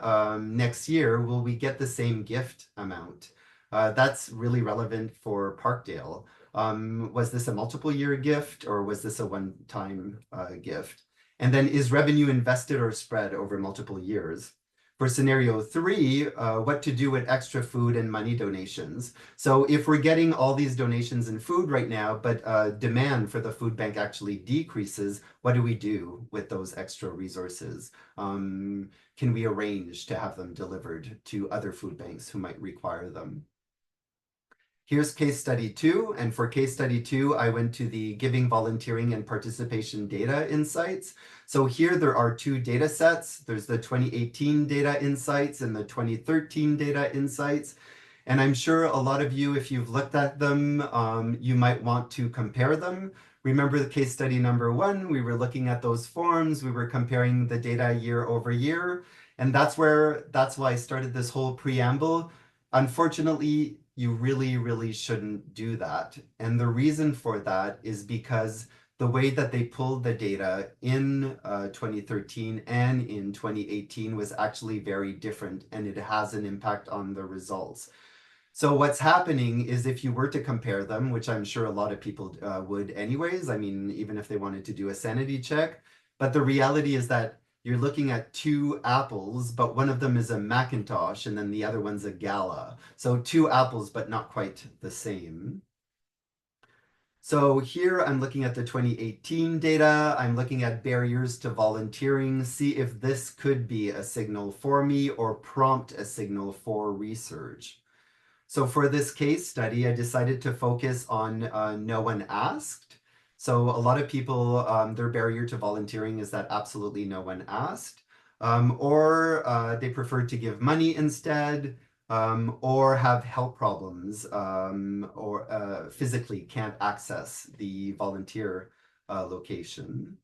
next year, will we get the same gift amount? That's really relevant for Parkdale. Was this a multiple year gift, or was this a one-time gift? And then is revenue invested or spread over multiple years? For scenario 3, what to do with extra food and money donations. So if we're getting all these donations in food right now, but demand for the food bank actually decreases, what do we do with those extra resources? Can we arrange to have them delivered to other food banks who might require them? Here's case study 2. And for case study 2, I went to the Giving, Volunteering, and Participation Data Insights. So here there are 2 data sets. There's the 2018 data insights and the 2013 data insights. And I'm sure a lot of you, if you've looked at them, you might want to compare them. Remember the case study number 1, we were looking at those forms, we were comparing the data year over year. And that's why I started this whole preamble. Unfortunately, you really shouldn't do that. And the reason for that is because the way that they pulled the data in 2013 and in 2018 was actually very different, and it has an impact on the results. So what's happening is if you were to compare them, which I'm sure a lot of people would anyways, I mean, even if they wanted to do a sanity check, but the reality is that you're looking at 2 apples, but one of them is a Macintosh and then the other one's a Gala. So 2 apples, but not quite the same. So here I'm looking at the 2018 data. I'm looking at barriers to volunteering, see if this could be a signal for me or prompt a signal for research. So for this case study, I decided to focus on no one asked. So a lot of people, their barrier to volunteering is that absolutely no one asked, or they prefer to give money instead, or have health problems, or physically can't access the volunteer location.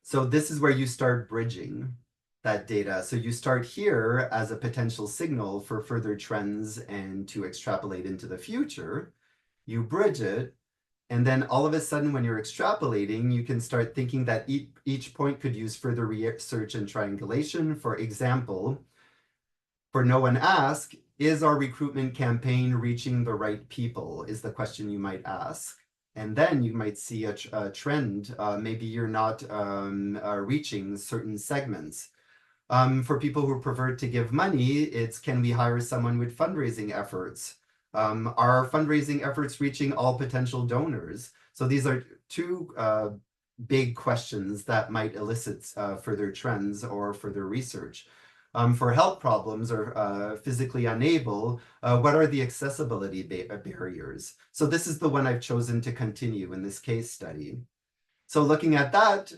So this is where you start bridging that data. So you start here as a potential signal for further trends and to extrapolate into the future. You bridge it, and then all of a sudden when you're extrapolating, you can start thinking that each point could use further research and triangulation. For example, for no one ask, is our recruitment campaign reaching the right people, is the question you might ask. And then you might see a trend. Maybe you're not reaching certain segments. For people who prefer to give money, it's can we hire someone with fundraising efforts? Are fundraising efforts reaching all potential donors? So these are two big questions that might elicit further trends or further research. For health problems or physically unable, what are the accessibility barriers? So this is the one I've chosen to continue in this case study. So looking at that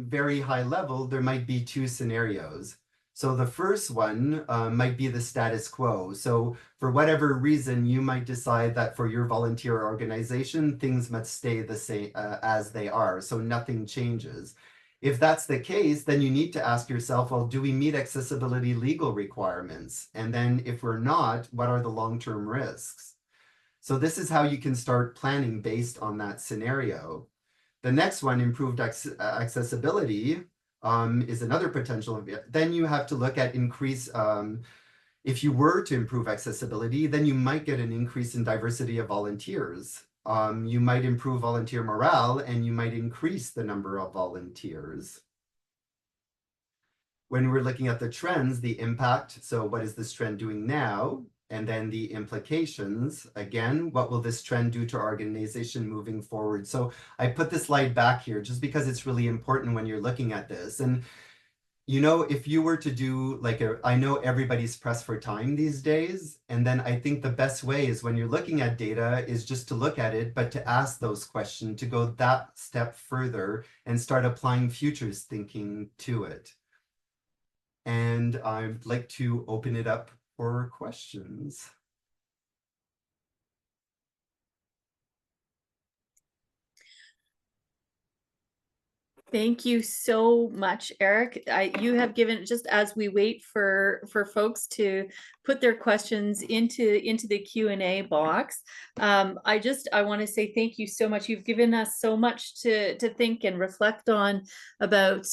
very high level, there might be two scenarios. So the first one might be the status quo. So for whatever reason, you might decide that for your volunteer organization, things must stay the same as they are. So nothing changes. If that's the case, then you need to ask yourself, well, do we meet accessibility legal requirements? And then if we're not, what are the long-term risks? So this is how you can start planning based on that scenario. The next one, improved accessibility, is another potential. Then you have to look at increase. If you were to improve accessibility, then you might get an increase in diversity of volunteers. You might improve volunteer morale, and you might increase the number of volunteers. When we're looking at the trends, the impact, so what is this trend doing now? And then the implications, again, what will this trend do to our organization moving forward? So I put this slide back here just because it's really important when you're looking at this. And you know, if you were to do like I know everybody's pressed for time these days, and then I think the best way is when you're looking at data is just to look at it, but to ask those questions, to go that step further and start applying futures thinking to it. And I'd like to open it up for questions. Thank you so much, Eric. You have given, just as we wait for folks to put their questions into the Q&A box, I want to say thank you so much. You've given us so much to think and reflect on about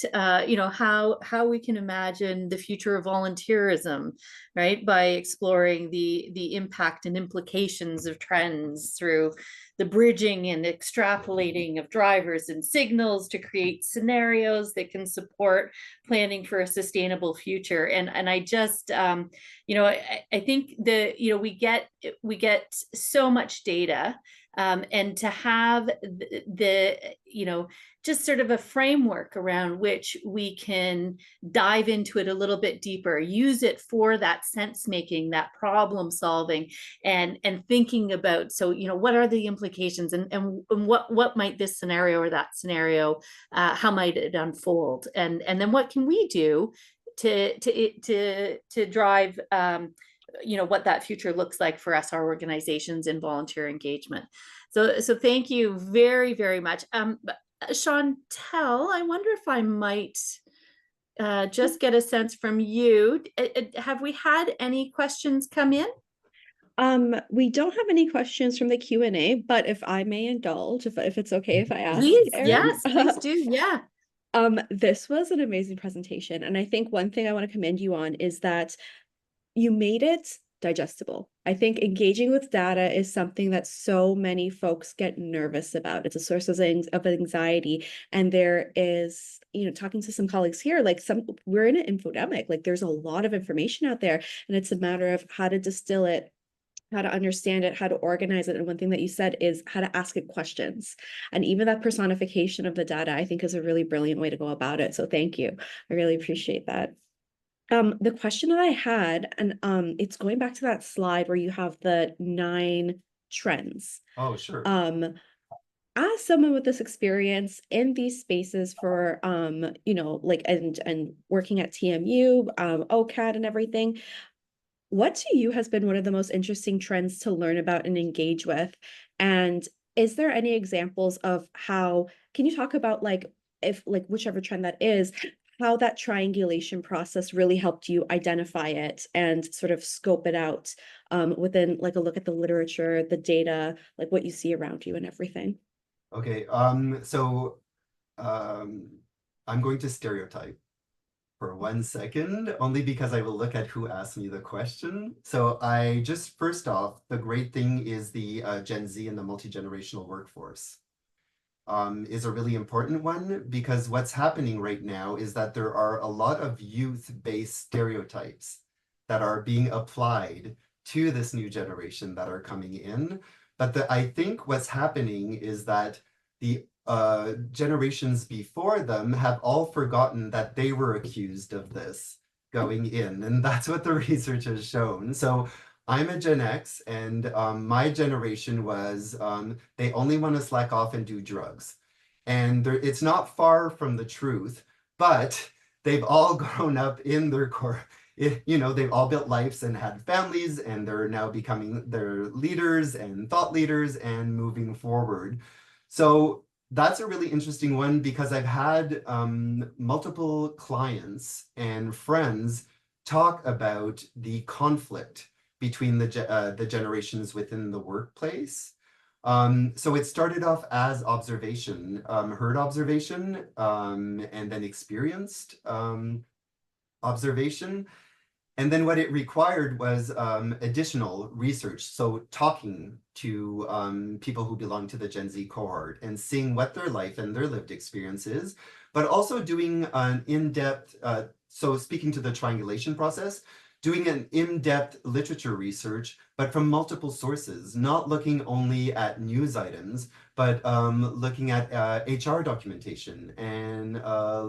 you know, how we can imagine the future of volunteerism, right? By exploring the impact and implications of trends through the bridging and extrapolating of drivers and signals to create scenarios that can support planning for a sustainable future. And I just, you know, I think you know, we get so much data, and to have the, you know, just sort of a framework around which we can dive into it a little bit deeper, use it for that sense making, that problem solving, and thinking about, so, you know, what are the implications, and what might this scenario or that scenario, how might it unfold, and then what can we do to drive you know, what that future looks like for us, our organizations, in volunteer engagement. So thank you very, very much. Chantel, I wonder if I might just get a sense from you. Have we had any questions come in? We don't have any questions from the Q&A, but if I may indulge, if it's okay if I ask, Please, Erin? yes, please do. Yeah. This was an amazing presentation, and I think one thing I want to commend you on is that you made it digestible. I think engaging with data is something that so many folks get nervous about. It's a source of anxiety. And there is, you know, talking to some colleagues here, like we're in an infodemic, like there's a lot of information out there, and it's a matter of how to distill it, how to understand it, how to organize it. And one thing that you said is how to ask it questions. And even that personification of the data, I think, is a really brilliant way to go about it. So thank you. I really appreciate that. The question that I had, and it's going back to that slide where you have the 9 trends. Oh, sure. As someone with this experience in these spaces for like and working at TMU, OCAD and everything, what to you has been one of the most interesting trends to learn about and engage with? And is there any examples of how, can you talk about like, if like whichever trend that is, how that triangulation process really helped you identify it and sort of scope it out within like a look at the literature, the data, like what you see around you and everything? Okay, so I'm going to stereotype for 1 second, only because I will look at who asked me the question. So I just, first off, the great thing is the Gen Z and the multi-generational workforce is a really important one, because what's happening right now is that there are a lot of youth-based stereotypes that are being applied to this new generation that are coming in. But I think what's happening is that the generations before them have all forgotten that they were accused of this going in, and that's what the research has shown. So I'm a Gen X, and my generation was they only want to slack off and do drugs. And it's not far from the truth, but they've all grown up in their core. They've all built lives and had families, and they're now becoming their leaders and thought leaders and moving forward. So that's a really interesting one, because I've had multiple clients and friends talk about the conflict between the generations within the workplace. So it started off as observation, heard observation, and then experienced observation. And then what it required was additional research. So talking to people who belong to the Gen Z cohort and seeing what their life and their lived experience is, but also doing an in-depth, so speaking to the triangulation process, doing an in-depth literature research, but from multiple sources, not looking only at news items, but looking at HR documentation and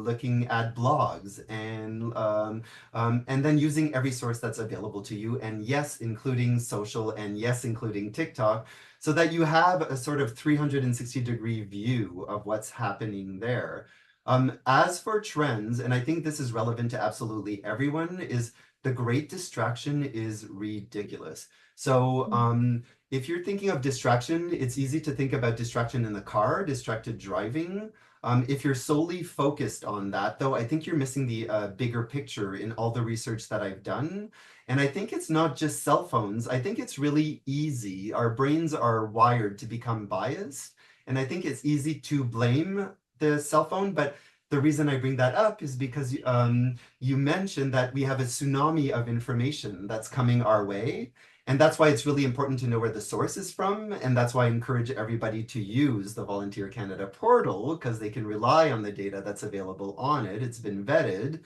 looking at blogs and then using every source that's available to you, and yes, including social, and yes, including TikTok, so that you have a sort of 360-degree view of what's happening there. As for trends, and I think this is relevant to absolutely everyone, is the great distraction is ridiculous. So if you're thinking of distraction, it's easy to think about distraction in the car, distracted driving. If you're solely focused on that, though, I think you're missing the bigger picture in all the research that I've done. And I think it's not just cell phones. I think it's really easy. Our brains are wired to become biased. And I think it's easy to blame the cell phone, but the reason I bring that up is because you mentioned that we have a tsunami of information that's coming our way. And that's why it's really important to know where the source is from. And that's why I encourage everybody to use the Volunteer Canada portal, because they can rely on the data that's available on it. It's been vetted.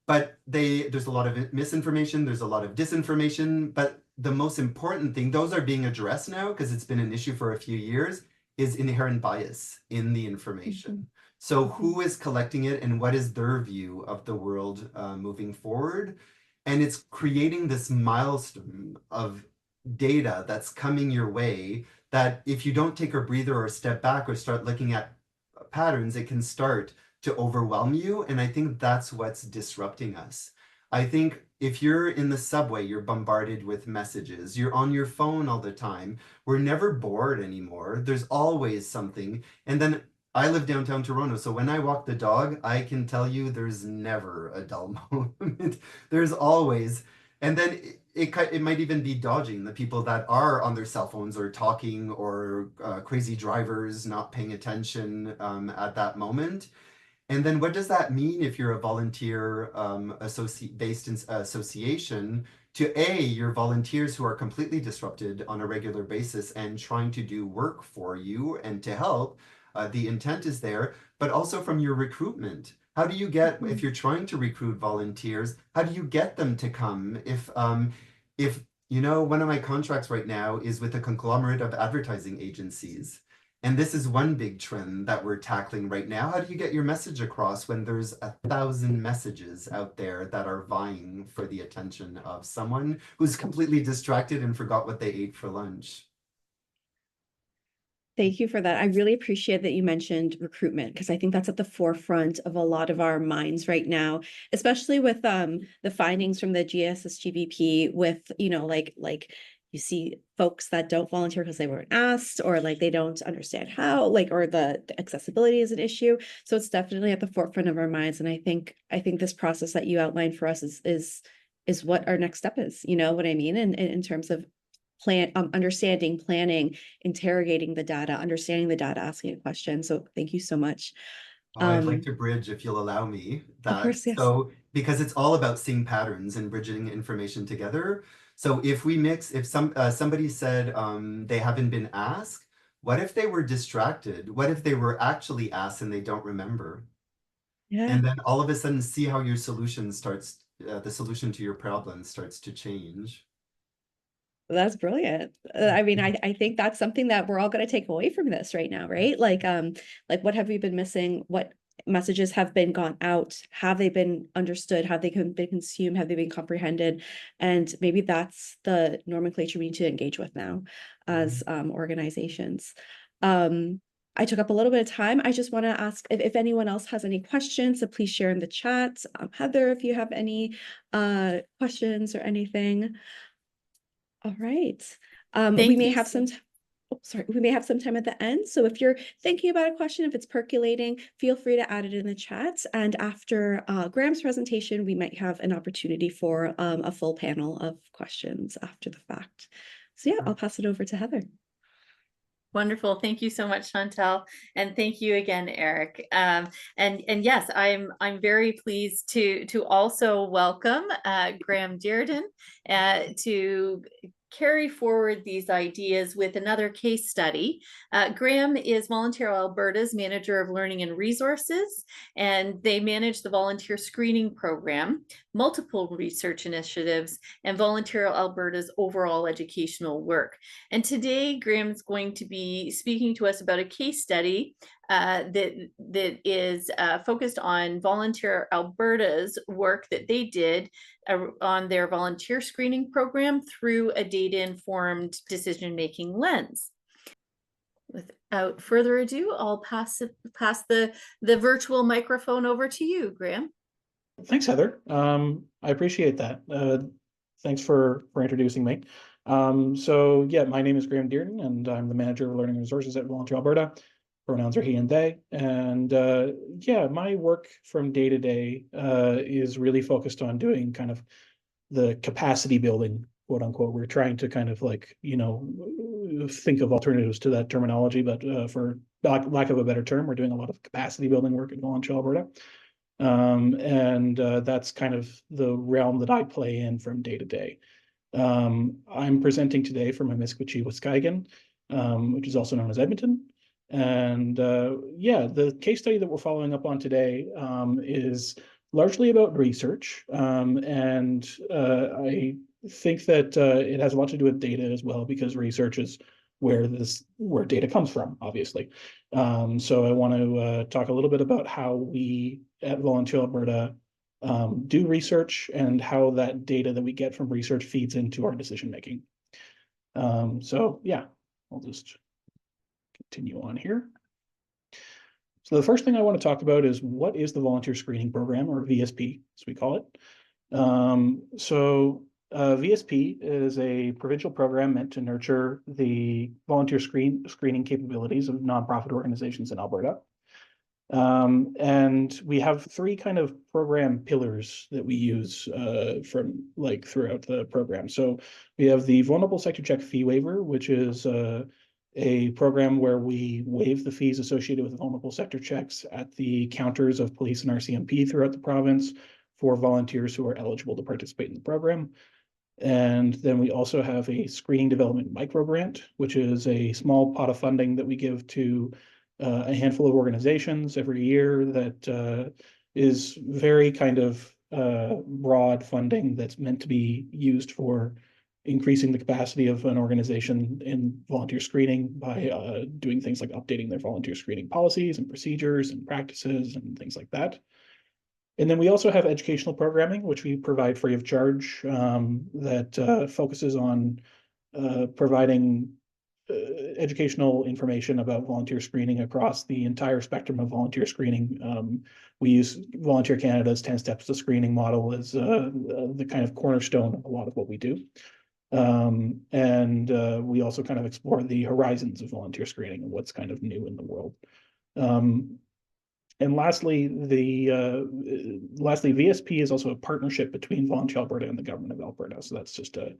But there's a lot of misinformation, there's a lot of disinformation, but the most important thing, those are being addressed now because it's been an issue for a few years, is inherent bias in the information. So who is collecting it and what is their view of the world moving forward? And it's creating this milestone of data that's coming your way that if you don't take a breather or step back or start looking at patterns, it can start to overwhelm you. And I think that's what's disrupting us. I think if you're in the subway, you're bombarded with messages, you're on your phone all the time. We're never bored anymore. There's always something. And then I live downtown Toronto, so when I walk the dog, I can tell you there's never a dull moment. There's always, and then it might even be dodging the people that are on their cell phones or talking, or crazy drivers not paying attention at that moment. And then what does that mean if you're a volunteer based in association? Your volunteers who are completely disrupted on a regular basis and trying to do work for you and to help. The intent is there, but also from your recruitment. How do you get, if you're trying to recruit volunteers, how do you get them to come? If one of my contracts right now is with a conglomerate of advertising agencies, And this is one big trend that we're tackling right now. How do you get your message across when there's 1,000 messages out there that are vying for the attention of someone who's completely distracted and forgot what they ate for lunch? Thank you for that. I really appreciate that you mentioned recruitment, because I think that's at the forefront of a lot of our minds right now, especially with the findings from the GSSGVP with, like you see folks that don't volunteer because they weren't asked, or like they don't understand how, like, or the accessibility is an issue. So it's definitely at the forefront of our minds. And I think this process that you outlined for us is what our next step is. You know what I mean? And in terms of understanding, planning, interrogating the data, understanding the data, asking a question. So thank you so much. Oh, I'd like to bridge, if you'll allow me, Of that. course, yes. So, because it's all about seeing patterns and bridging information together. So if we mix, if somebody said they haven't been asked, what if they were distracted? What if they were actually asked and they don't remember? Yeah, And then all of a sudden see how your solution starts, the solution to your problem starts to change. that's brilliant. I mean, I think that's something that we're all going to take away from this right now, right? Like what have we been missing? What messages have been gone out? Have they been understood? Have they been consumed? Have they been comprehended? And maybe that's the nomenclature we need to engage with now as organizations. I took up a little bit of time. I just want to ask if anyone else has any questions, so please share in the chat. Heather, if you have any questions or anything. All right. We Thank may you. have some, we may have some time at the end. So if you're thinking about a question, if it's percolating, feel free to add it in the chat. And after Graeme's presentation, we might have an opportunity for a full panel of questions after the fact. So yeah, I'll pass it over to Heather. Wonderful. Thank you so much, Chantal. And thank you again, Eric. And yes, I'm very pleased to also welcome Graeme Dearden to carry forward these ideas with another case study. Graeme is Volunteer Alberta's Manager of Learning and Resources, and they manage the volunteer screening program, multiple research initiatives, and Volunteer Alberta's overall educational work. And today, Graeme's going to be speaking to us about a case study that is focused on Volunteer Alberta's work that they did on their volunteer screening program through a data-informed decision-making lens. Without further ado, I'll pass the virtual microphone over to you, Graeme. Thanks, Heather. I appreciate that. Thanks for introducing me. So yeah, my name is Graeme Dearden, and I'm the Manager of Learning Resources at Volunteer Alberta. Pronouns are he and they. And yeah, my work from day to day is really focused on doing kind of the capacity building, quote unquote. We're trying to kind of like, think of alternatives to that terminology, but for lack of a better term, we're doing a lot of capacity building work at Volunteer Alberta. And that's kind of the realm that I play in from day to day. I'm presenting today from Amiskwachee, Wisconsin, which is also known as Edmonton. And yeah, the case study that we're following up on today is largely about research. And I think that it has a lot to do with data as well, because research is where data comes from, obviously. So I want to talk a little bit about how we at Volunteer Alberta do research and how that data that we get from research feeds into our decision making. So yeah, I'll just continue on here. So the first thing I want to talk about is what is the Volunteer Screening Program, or VSP, as we call it. VSP is a provincial program meant to nurture the volunteer screening capabilities of nonprofit organizations in Alberta. And we have three kind of program pillars that we use from like throughout the program. So we have the Vulnerable Sector Check Fee Waiver, which is a program where we waive the fees associated with vulnerable sector checks at the counters of police and RCMP throughout the province for volunteers who are eligible to participate in the program. And then we also have a screening development micro grant, which is a small pot of funding that we give to a handful of organizations every year that is very kind of broad funding that's meant to be used for increasing the capacity of an organization in volunteer screening by doing things like updating their volunteer screening policies and procedures and practices and things like that. And then we also have educational programming, which we provide free of charge, that focuses on providing educational information about volunteer screening across the entire spectrum of volunteer screening. We use Volunteer Canada's 10 Steps to Screening model as the kind of cornerstone of a lot of what we do. We also kind of explore the horizons of volunteer screening and what's kind of new in the world. And lastly, VSP is also a partnership between Volunteer Alberta and the government of Alberta. So that's just a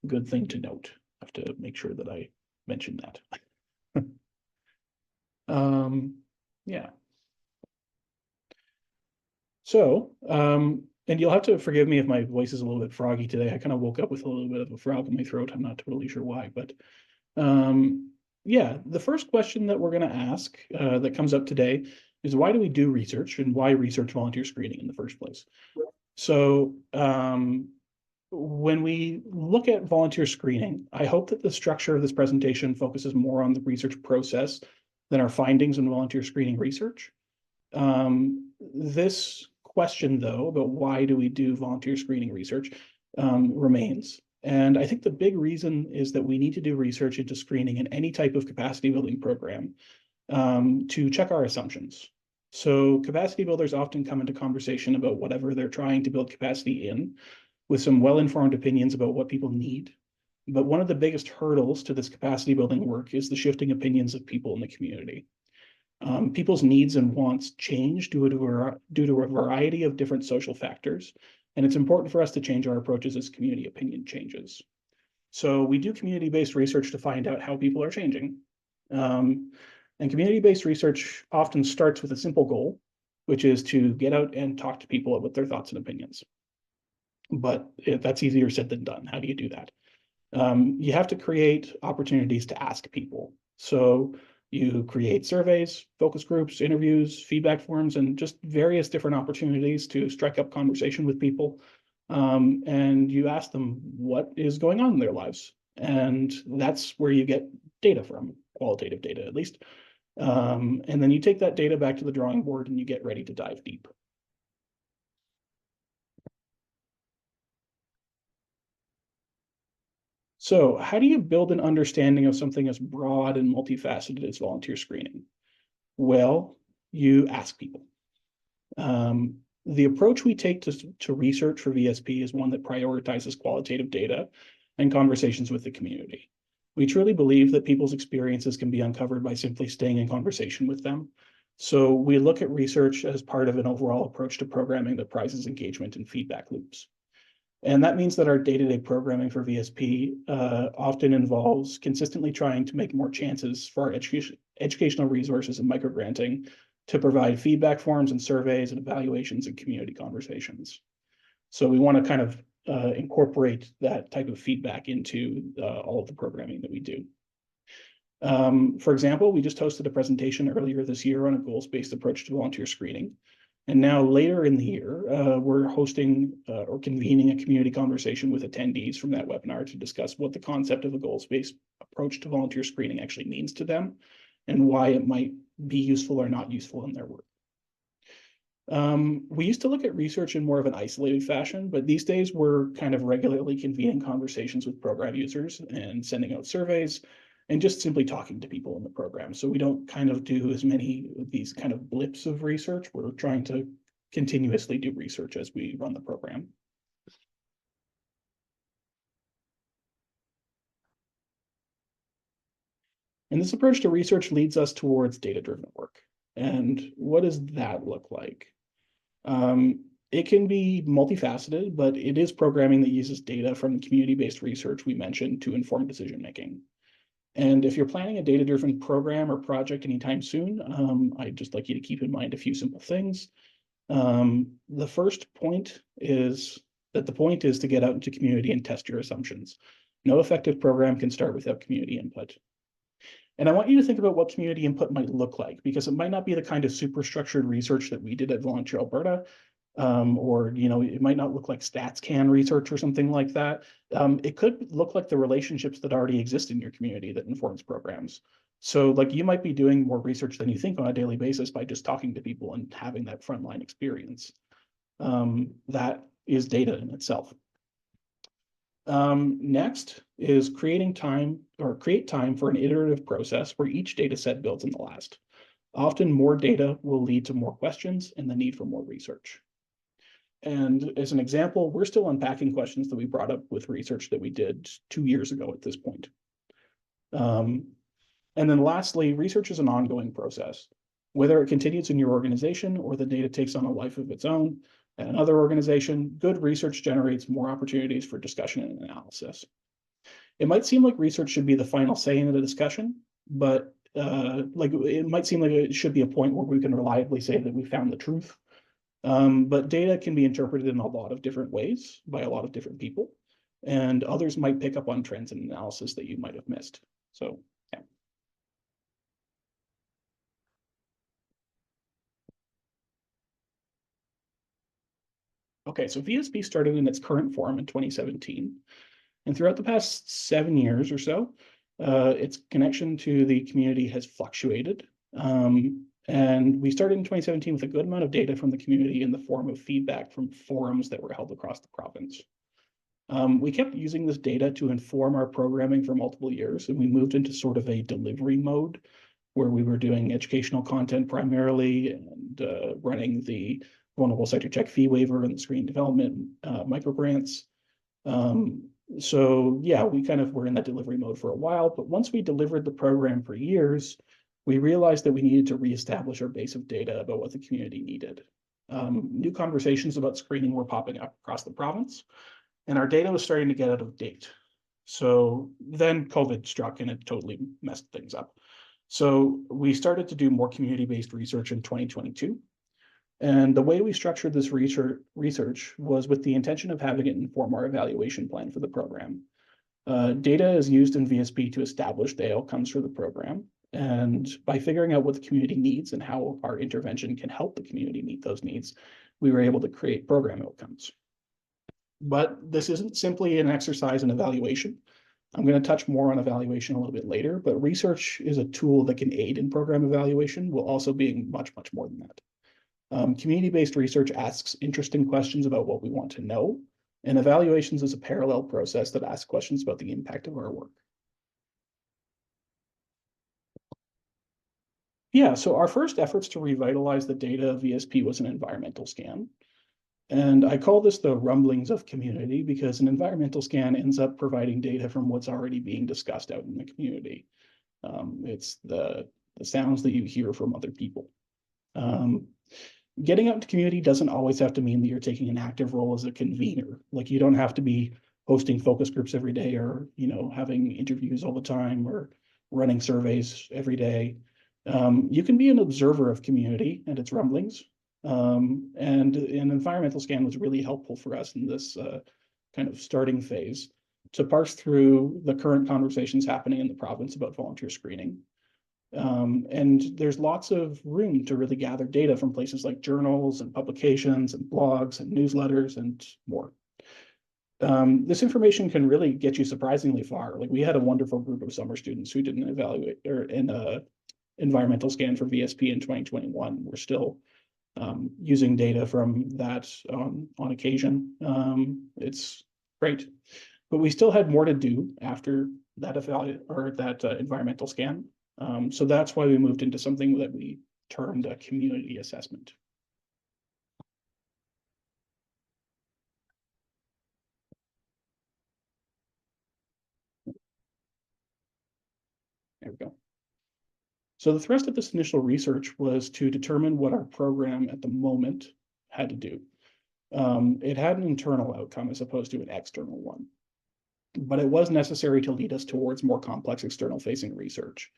good thing to note. I have to make sure that I mention that. Yeah. So, and you'll have to forgive me if my voice is a little bit froggy today. I kind of woke up with a little bit of a frog in my throat. I'm not totally sure why, but yeah, the first question that we're going to ask that comes up today is, why do we do research, and why research volunteer screening in the first place? So when we look at volunteer screening, I hope that the structure of this presentation focuses more on the research process than our findings in volunteer screening research. This question, though, about why do we do volunteer screening research remains. And I think the big reason is that we need to do research into screening in any type of capacity building program to check our assumptions. So capacity builders often come into conversation about whatever they're trying to build capacity in with some well-informed opinions about what people need. But one of the biggest hurdles to this capacity building work is the shifting opinions of people in the community. People's needs and wants change due to a variety of different social factors, and it's important for us to change our approaches as community opinion changes. So we do community-based research to find out how people are changing. And community-based research often starts with a simple goal, which is to get out and talk to people about their thoughts and opinions. But that's easier said than done. How do you do that? You have to create opportunities to ask people. So you create surveys, focus groups, interviews, feedback forums, and just various different opportunities to strike up conversation with people. And you ask them what is going on in their lives. And that's where you get data from, qualitative data at least. And then you take that data back to the drawing board and you get ready to dive deep. So how do you build an understanding of something as broad and multifaceted as volunteer screening? Well, you ask people. The approach we take to research for VSP is one that prioritizes qualitative data and conversations with the community. We truly believe that people's experiences can be uncovered by simply staying in conversation with them. So we look at research as part of an overall approach to programming that prizes engagement and feedback loops. And that means that our day-to-day programming for VSP often involves consistently trying to make more chances for our educational resources and microgranting to provide feedback forms and surveys and evaluations and community conversations. So we want to kind of incorporate that type of feedback into all of the programming that we do. For example, we just hosted a presentation earlier this year on a goals-based approach to volunteer screening. And now later in the year, we're hosting or convening a community conversation with attendees from that webinar to discuss what the concept of a goals-based approach to volunteer screening actually means to them and why it might be useful or not useful in their work. We used to look at research in more of an isolated fashion, but these days we're kind of regularly convening conversations with program users and sending out surveys and just simply talking to people in the program. So we don't kind of do as many of these kind of blips of research. We're trying to continuously do research as we run the program. And this approach to research leads us towards data-driven work. And what does that look like? It can be multifaceted, but it is programming that uses data from the community-based research we mentioned to inform decision-making. And if you're planning a data-driven program or project anytime soon, I'd just like you to keep in mind a few simple things. The first point is that the point is to get out into community and test your assumptions. No effective program can start without community input. And I want you to think about what community input might look like, because it might not be the kind of super structured research that we did at Volunteer Alberta. or, you know, it might not look like StatsCan research or something like that. It could look like the relationships that already exist in your community that informs programs. So like you might be doing more research than you think on a daily basis by just talking to people and having that frontline experience. That is data in itself. Next is create time for an iterative process where each data set builds on the last. Often more data will lead to more questions and the need for more research. And as an example, we're still unpacking questions that we brought up with research that we did 2 years ago at this point. And then lastly, research is an ongoing process. Whether it continues in your organization or the data takes on a life of its own at another organization, good research generates more opportunities for discussion and analysis. It might seem like research should be the final say in the discussion, but like it might seem like it should be a point where we can reliably say that we found the truth. But data can be interpreted in a lot of different ways by a lot of different people, and others might pick up on trends and analysis that you might have missed. So, yeah. Okay, so VSP started in its current form in 2017, and throughout the past 7 years or so, its connection to the community has fluctuated. And we started in 2017 with a good amount of data from the community in the form of feedback from forums that were held across the province. We kept using this data to inform our programming for multiple years, and we moved into sort of a delivery mode where we were doing educational content primarily and running the vulnerable sector check fee waiver and the screen development microgrants. So yeah, we kind of were in that delivery mode for a while, but once we delivered the program for years, we realized that we needed to reestablish our base of data about what the community needed. New conversations about screening were popping up across the province, and our data was starting to get out of date. So then COVID struck and it totally messed things up. So we started to do more community-based research in 2022. And the way we structured this research was with the intention of having it inform our evaluation plan for the program. Data is used in VSP to establish the outcomes for the program. And by figuring out what the community needs and how our intervention can help the community meet those needs, we were able to create program outcomes. But this isn't simply an exercise in evaluation. I'm going to touch more on evaluation a little bit later, but research is a tool that can aid in program evaluation while also being much, much more than that. Community-based research asks interesting questions about what we want to know, and evaluations is a parallel process that asks questions about the impact of our work. Yeah, so our first efforts to revitalize the data of VSP was an environmental scan. And I call this the rumblings of community because an environmental scan ends up providing data from what's already being discussed out in the community. It's the sounds that you hear from other people. Getting out to community doesn't always have to mean that you're taking an active role as a convener. Like you don't have to be hosting focus groups every day or, you know, having interviews all the time or running surveys every day. You can be an observer of community and its rumblings. And an environmental scan was really helpful for us in this kind of starting phase to parse through the current conversations happening in the province about volunteer screening. And there's lots of room to really gather data from places like journals and publications and blogs and newsletters and more. This information can really get you surprisingly far. Like we had a wonderful group of summer students who didn't evaluate or in a environmental scan for VSP in 2021. We're still using data from that on occasion. It's great, but we still had more to do after that environmental scan. So that's why we moved into something that we termed a community assessment. There we go. So the thrust of this initial research was to determine what our program at the moment had to do. It had an internal outcome as opposed to an external one, but it was necessary to lead us towards more complex external facing research.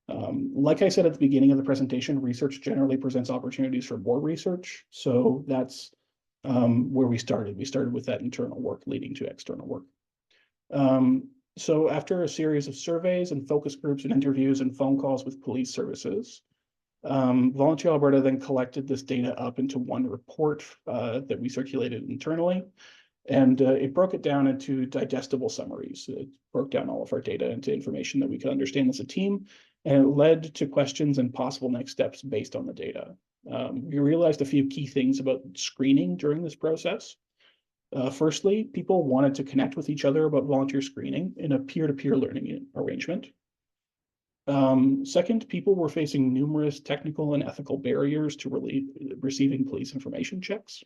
Like I said at the beginning of the presentation, research generally presents opportunities for more research. So that's where we started. We started with that internal work leading to external work. So after a series of surveys and focus groups and interviews and phone calls with police services, Volunteer Alberta then collected this data up into one report that we circulated internally. And it broke it down into digestible summaries. It broke down all of our data into information that we could understand as a team, and it led to questions and possible next steps based on the data. We realized a few key things about screening during this process. Firstly, people wanted to connect with each other about volunteer screening in a peer-to-peer learning arrangement. Second, people were facing numerous technical and ethical barriers to receiving police information checks.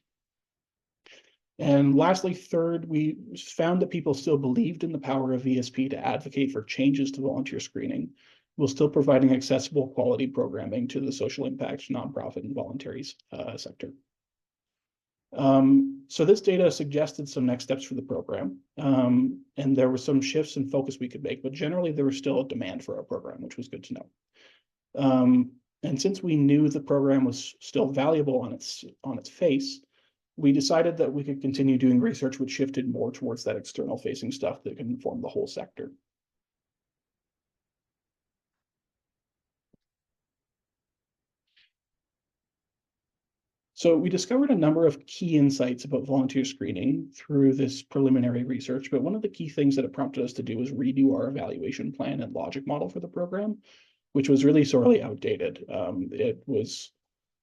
And lastly, third, we found that people still believed in the power of VSP to advocate for changes to volunteer screening, while still providing accessible quality programming to the social impact, nonprofit, and voluntary sector. So this data suggested some next steps for the program, and there were some shifts in focus we could make, but generally there was still a demand for our program, which was good to know. And since we knew the program was still valuable on its face, we decided that we could continue doing research which shifted more towards that external facing stuff that can inform the whole sector. So we discovered a number of key insights about volunteer screening through this preliminary research, but one of the key things that it prompted us to do was redo our evaluation plan and logic model for the program, which was really sorely outdated. It was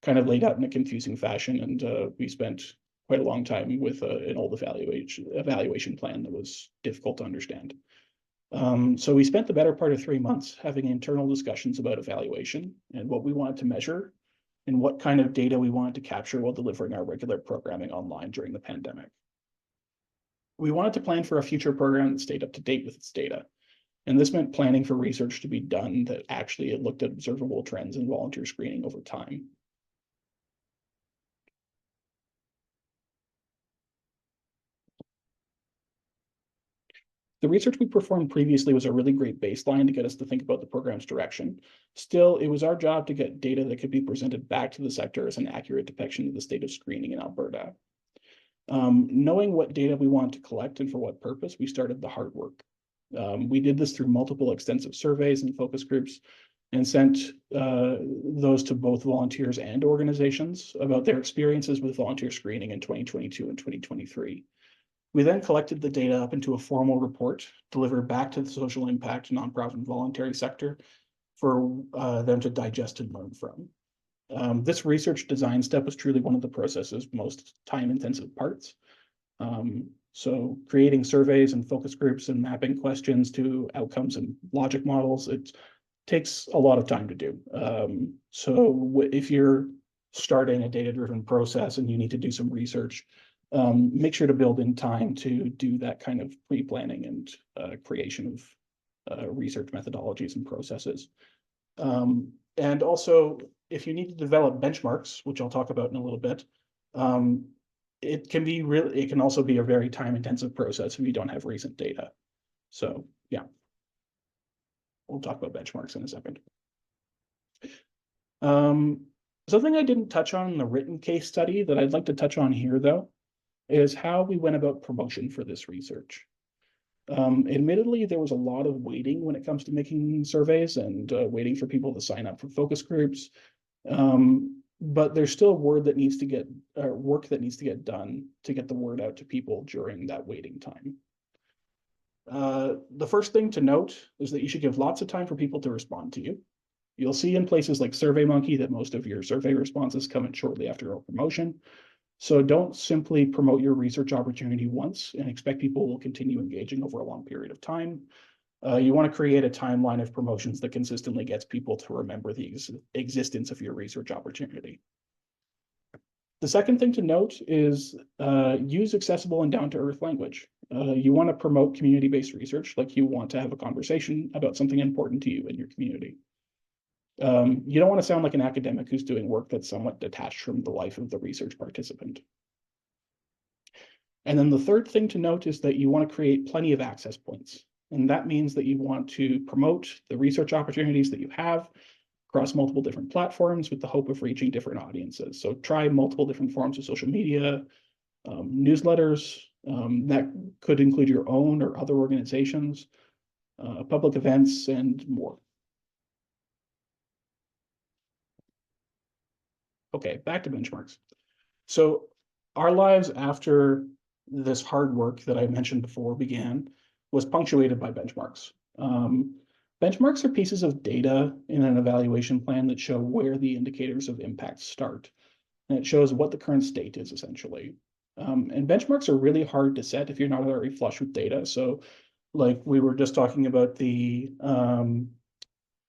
kind of laid out in a confusing fashion, and we spent quite a long time with an old evaluation plan that was difficult to understand. So we spent the better part of 3 months having internal discussions about evaluation and what we wanted to measure and what kind of data we wanted to capture while delivering our regular programming online during the pandemic. We wanted to plan for a future program that stayed up to date with its data. And this meant planning for research to be done that actually looked at observable trends in volunteer screening over time. The research we performed previously was a really great baseline to get us to think about the program's direction. Still, it was our job to get data that could be presented back to the sector as an accurate depiction of the state of screening in Alberta. Knowing what data we wanted to collect and for what purpose, we started the hard work. We did this through multiple extensive surveys and focus groups and sent those to both volunteers and organizations about their experiences with volunteer screening in 2022 and 2023. We then collected the data up into a formal report delivered back to the social impact, nonprofit, and voluntary sector for them to digest and learn from. This research design step was truly one of the process's most time-intensive parts. So creating surveys and focus groups and mapping questions to outcomes and logic models, it takes a lot of time to do. So if you're starting a data-driven process and you need to do some research, make sure to build in time to do that kind of pre-planning and creation of research methodologies and processes. And also, if you need to develop benchmarks, which I'll talk about in a little bit, it can also be a very time-intensive process if you don't have recent data. So yeah, we'll talk about benchmarks in a second. Something I didn't touch on in the written case study that I'd like to touch on here, though, is how we went about promotion for this research. Admittedly, there was a lot of waiting when it comes to making surveys and waiting for people to sign up for focus groups. But there's still work that needs to get done to get the word out to people during that waiting time. The first thing to note is that you should give lots of time for people to respond to you. You'll see in places like SurveyMonkey that most of your survey responses come in shortly after your promotion. So don't simply promote your research opportunity once and expect people will continue engaging over a long period of time. You want to create a timeline of promotions that consistently gets people to remember the existence of your research opportunity. The second thing to note is use accessible and down-to-earth language. You want to promote community-based research like you want to have a conversation about something important to you in your community. You don't want to sound like an academic who's doing work that's somewhat detached from the life of the research participant. And then the third thing to note is that you want to create plenty of access points. And that means that you want to promote the research opportunities that you have across multiple different platforms with the hope of reaching different audiences. So try multiple different forms of social media, newsletters, that could include your own or other organizations, public events, and more. Okay, back to benchmarks. So our lives after this hard work that I mentioned before began was punctuated by benchmarks. Benchmarks are pieces of data in an evaluation plan that show where the indicators of impact start. And it shows what the current state is essentially. And benchmarks are really hard to set if you're not already flush with data. So like we were just talking about the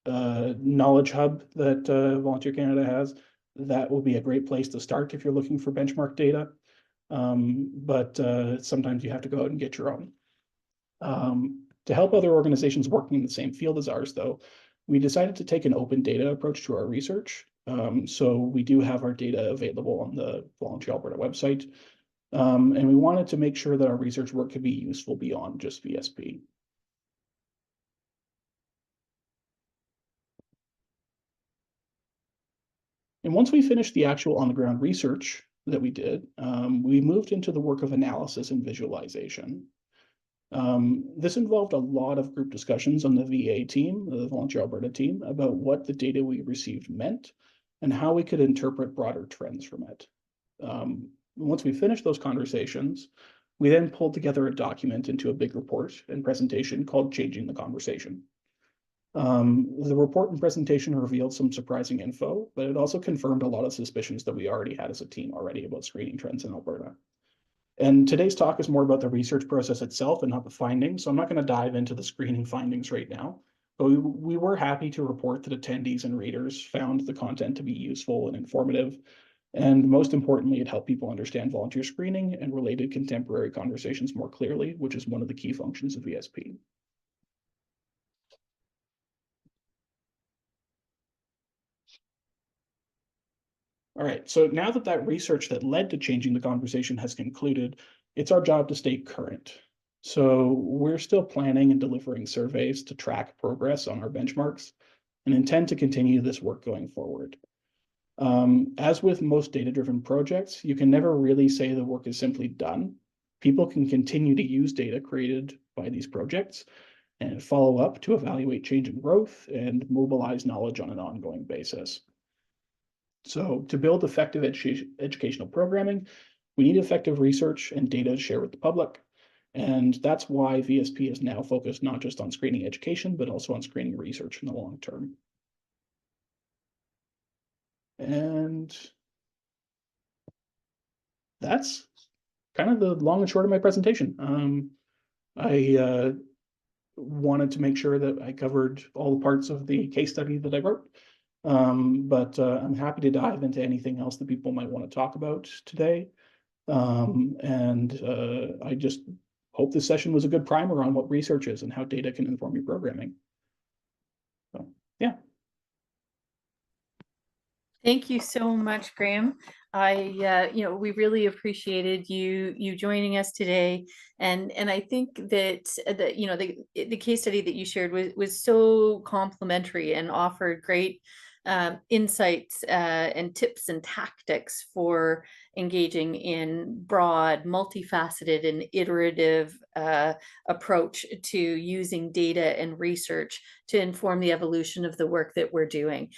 knowledge hub that Volunteer Canada has, that will be a great place to start if you're looking for benchmark data. But sometimes you have to go out and get your own. To help other organizations working in the same field as ours, though, we decided to take an open data approach to our research. So we do have our data available on the Volunteer Alberta website. And we wanted to make sure that our research work could be useful beyond just VSP. And once we finished the actual on-the-ground research that we did, we moved into the work of analysis and visualization. This involved a lot of group discussions on the VA team, the Volunteer Alberta team, about what the data we received meant and how we could interpret broader trends from it. Once we finished those conversations, we then pulled together a document into a big report and presentation called Changing the Conversation. The report and presentation revealed some surprising info, but it also confirmed a lot of suspicions that we already had as a team already about screening trends in Alberta. And today's talk is more about the research process itself and not the findings, so I'm not going to dive into the screening findings right now. But we were happy to report that attendees and readers found the content to be useful and informative. And most importantly, it helped people understand volunteer screening and related contemporary conversations more clearly, which is one of the key functions of VSP. All right, so now that that research that led to changing the conversation has concluded, it's our job to stay current. So we're still planning and delivering surveys to track progress on our benchmarks and intend to continue this work going forward. As with most data-driven projects, you can never really say the work is simply done. People can continue to use data created by these projects and follow up to evaluate change and growth and mobilize knowledge on an ongoing basis. So to build effective educational programming, we need effective research and data to share with the public. And that's why VSP is now focused not just on screening education, but also on screening research in the long term. And that's kind of the long and short of my presentation. I wanted to make sure that I covered all the parts of the case study that I wrote. But I'm happy to dive into anything else that people might want to talk about today. I just hope this session was a good primer on what research is and how data can inform your programming. So, yeah. Thank you so much, Graeme. We really appreciated you joining us today, and I think that the case study that you shared was so complimentary and offered great insights and tips and tactics for engaging in broad, multifaceted, and iterative approach to using data and research to inform the evolution of the work that we're doing.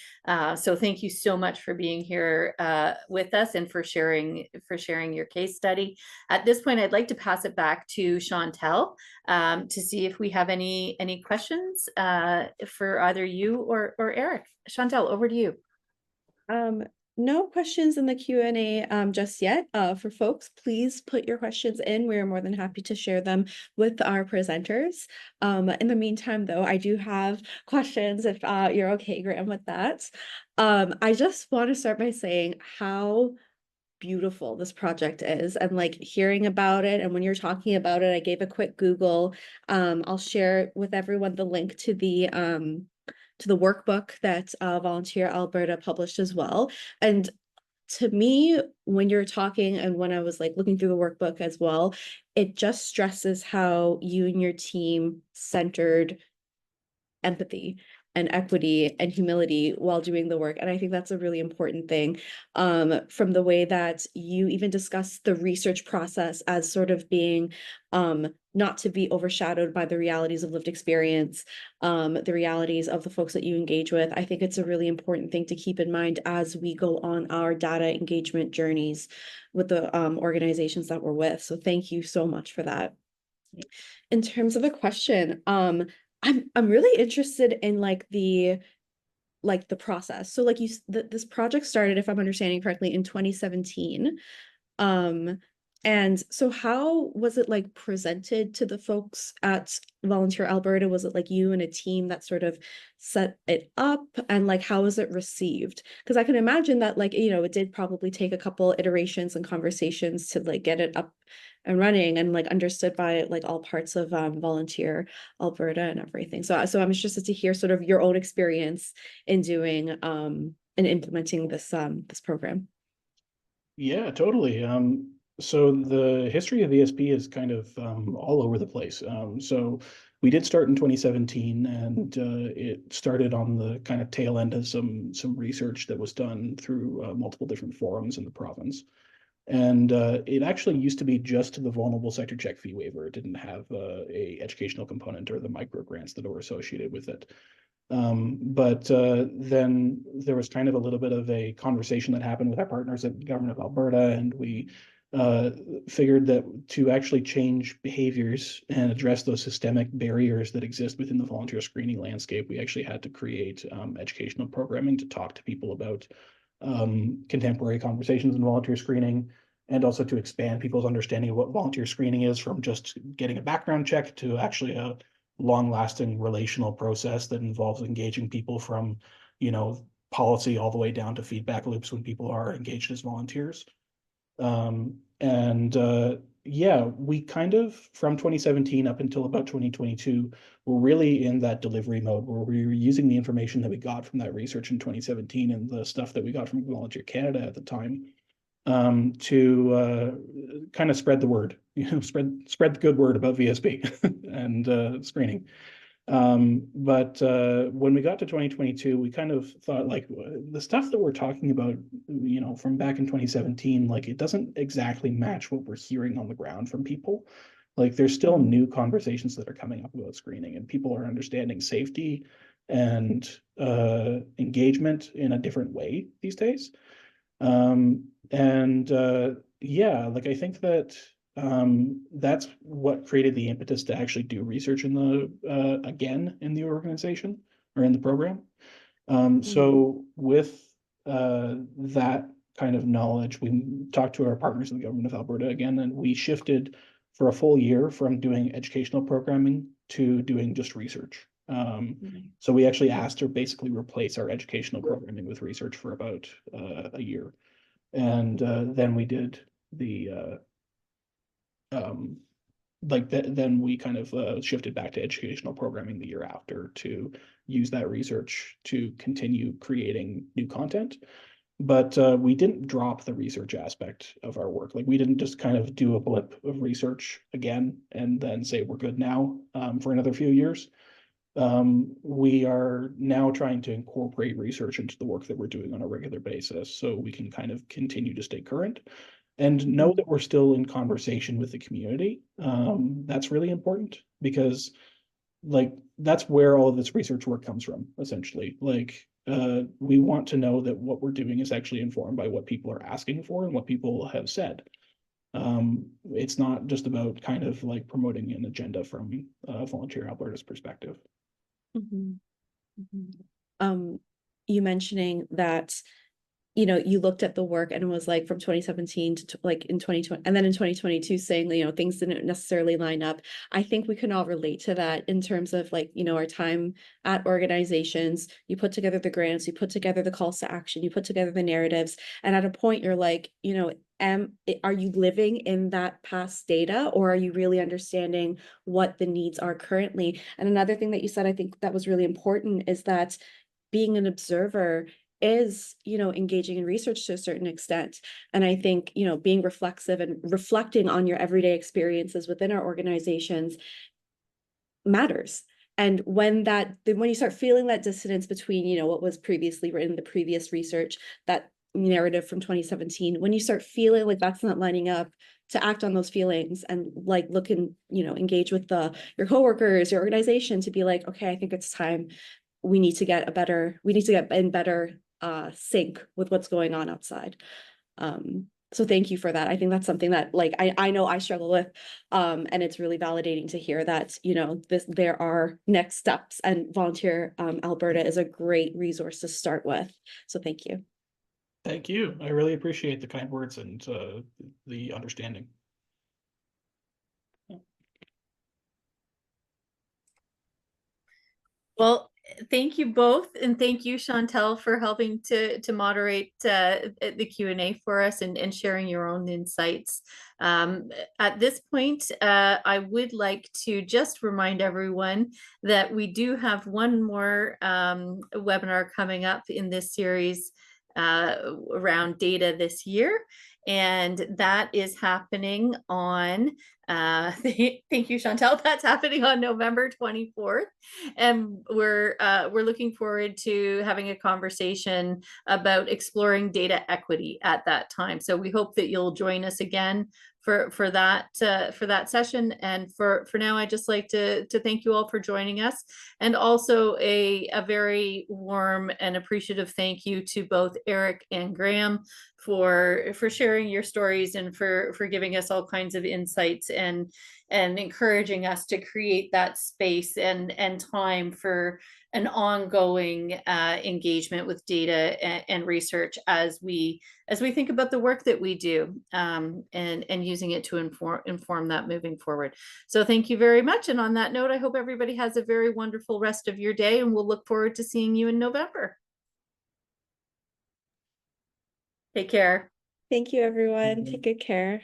So thank you so much for being here with us and for sharing your case study. At this point, I'd like to pass it back to Chantel to see if we have any questions for either you or Eric. Chantel, over to you. No questions in the Q&A just yet. For folks, please put your questions in. We're more than happy to share them with our presenters. In the meantime, though, I do have questions if you're okay, Graeme, with that. I just want to start by saying how beautiful this project is, and like hearing about it, and when you're talking about it, I gave a quick Google. I'll share with everyone the link to the workbook that Volunteer Alberta published as well. And to me, when you're talking and when I was like looking through the workbook as well, it just stresses how you and your team centered empathy and equity and humility while doing the work. And I think that's a really important thing, from the way that you even discuss the research process as sort of being not to be overshadowed by the realities of lived experience, the realities of the folks that you engage with. I think it's a really important thing to keep in mind as we go on our data engagement journeys with the organizations that we're with. So thank you so much for that. In terms of a question, I'm really interested in like the process. So like this project started, if I'm understanding correctly, in 2017. And so how was it like presented to the folks at Volunteer Alberta? Was it like you and a team that sort of set it up, and like how was it received? Because I can imagine that like, you know, it did probably take a couple iterations and conversations to like get it up and running and like understood by like all parts of Volunteer Alberta and everything. So I'm interested to hear sort of your own experience in doing and implementing this this program. Yeah, totally. So the history of VSP is kind of all over the place. So we did start in 2017, and it started on the kind of tail end of some research that was done through multiple different forums in the province. And it actually used to be just the vulnerable sector check fee waiver. It didn't have a educational component or the micro grants that were associated with it. But then there was kind of a little bit of a conversation that happened with our partners at the Government of Alberta, and we figured that to actually change behaviors and address those systemic barriers that exist within the volunteer screening landscape, we actually had to create educational programming to talk to people about contemporary conversations in volunteer screening, and also to expand people's understanding of what volunteer screening is from just getting a background check to actually a long-lasting relational process that involves engaging people from, you know, policy all the way down to feedback loops when people are engaged as volunteers. Yeah, we kind of, from 2017 up until about 2022, we're really in that delivery mode where we were using the information that we got from that research in 2017 and the stuff that we got from Volunteer Canada at the time, to kind of spread the word, you know, spread the good word about VSP and screening. But when we got to 2022, we kind of thought like the stuff that we're talking about, you know, from back in 2017, like it doesn't exactly match what we're hearing on the ground from people. Like there's still new conversations that are coming up about screening, and people are understanding safety and engagement in a different way these days. Yeah, like I think that that's what created the impetus to actually do research in the again in the organization or in the program. So with that kind of knowledge, we talked to our partners in the Government of Alberta again, and we shifted for a full year from doing educational programming to doing just research. So we actually asked to basically replace our educational programming with research for about a year. And then we did the then we kind of shifted back to educational programming the year after to use that research to continue creating new content. But we didn't drop the research aspect of our work. Like we didn't just kind of do a blip of research again and then say we're good now for another few years. We are now trying to incorporate research into the work that we're doing on a regular basis so we can kind of continue to stay current and know that we're still in conversation with the community. That's really important because like that's where all of this research work comes from, essentially. Like we want to know that what we're doing is actually informed by what people are asking for and what people have said. It's not just about kind of like promoting an agenda from Volunteer Alberta's perspective. You mentioning that, you know, you looked at the work and was like from 2017 to like in 2020 and then in 2022 saying, you know, things didn't necessarily line up. I think we can all relate to that in terms of like, you know, our time at organizations. You put together the grants, you put together the calls to action, you put together the narratives, and at a point you're like, you know, are you living in that past data, or are you really understanding what the needs are currently? And another thing that you said, I think that was really important, is that being an observer is, you know, engaging in research to a certain extent. And I think, you know, being reflexive and reflecting on your everyday experiences within our organizations matters. And when you start feeling that dissonance between, you know, what was previously written, the previous research, that narrative from 2017, when you start feeling like that's not lining up, to act on those feelings and like look and, you know, engage with your coworkers, your organization, to be like, okay, I think it's time. We need to get in better sync with what's going on outside. So thank you for that. I think that's something that like I know I struggle with, and it's really validating to hear that, you know, there are next steps, and Volunteer Alberta is a great resource to start with. So thank you. Thank you. I really appreciate the kind words and the understanding. Well, thank you both, and thank you, Chantel, for helping to moderate the Q&A for us and sharing your own insights. At this point, I would like to just remind everyone that we do have one more webinar coming up in this series around data this year, and that is happening on thank you, Chantel. That's happening on November 24th. And we're looking forward to having a conversation about exploring data equity at that time. So we hope that you'll join us again for that session. And for now, I'd just like to thank you all for joining us, and also a very warm and appreciative thank you to both Eric and Graeme for sharing your stories and for giving us all kinds of insights and encouraging us to create that space and time for an ongoing engagement with data and research as we think about the work that we do, and using it to inform that moving forward. So thank you very much. And on that note, I hope everybody has a very wonderful rest of your day, and we'll look forward to seeing you in November. Take care. Thank you, everyone. Take good care.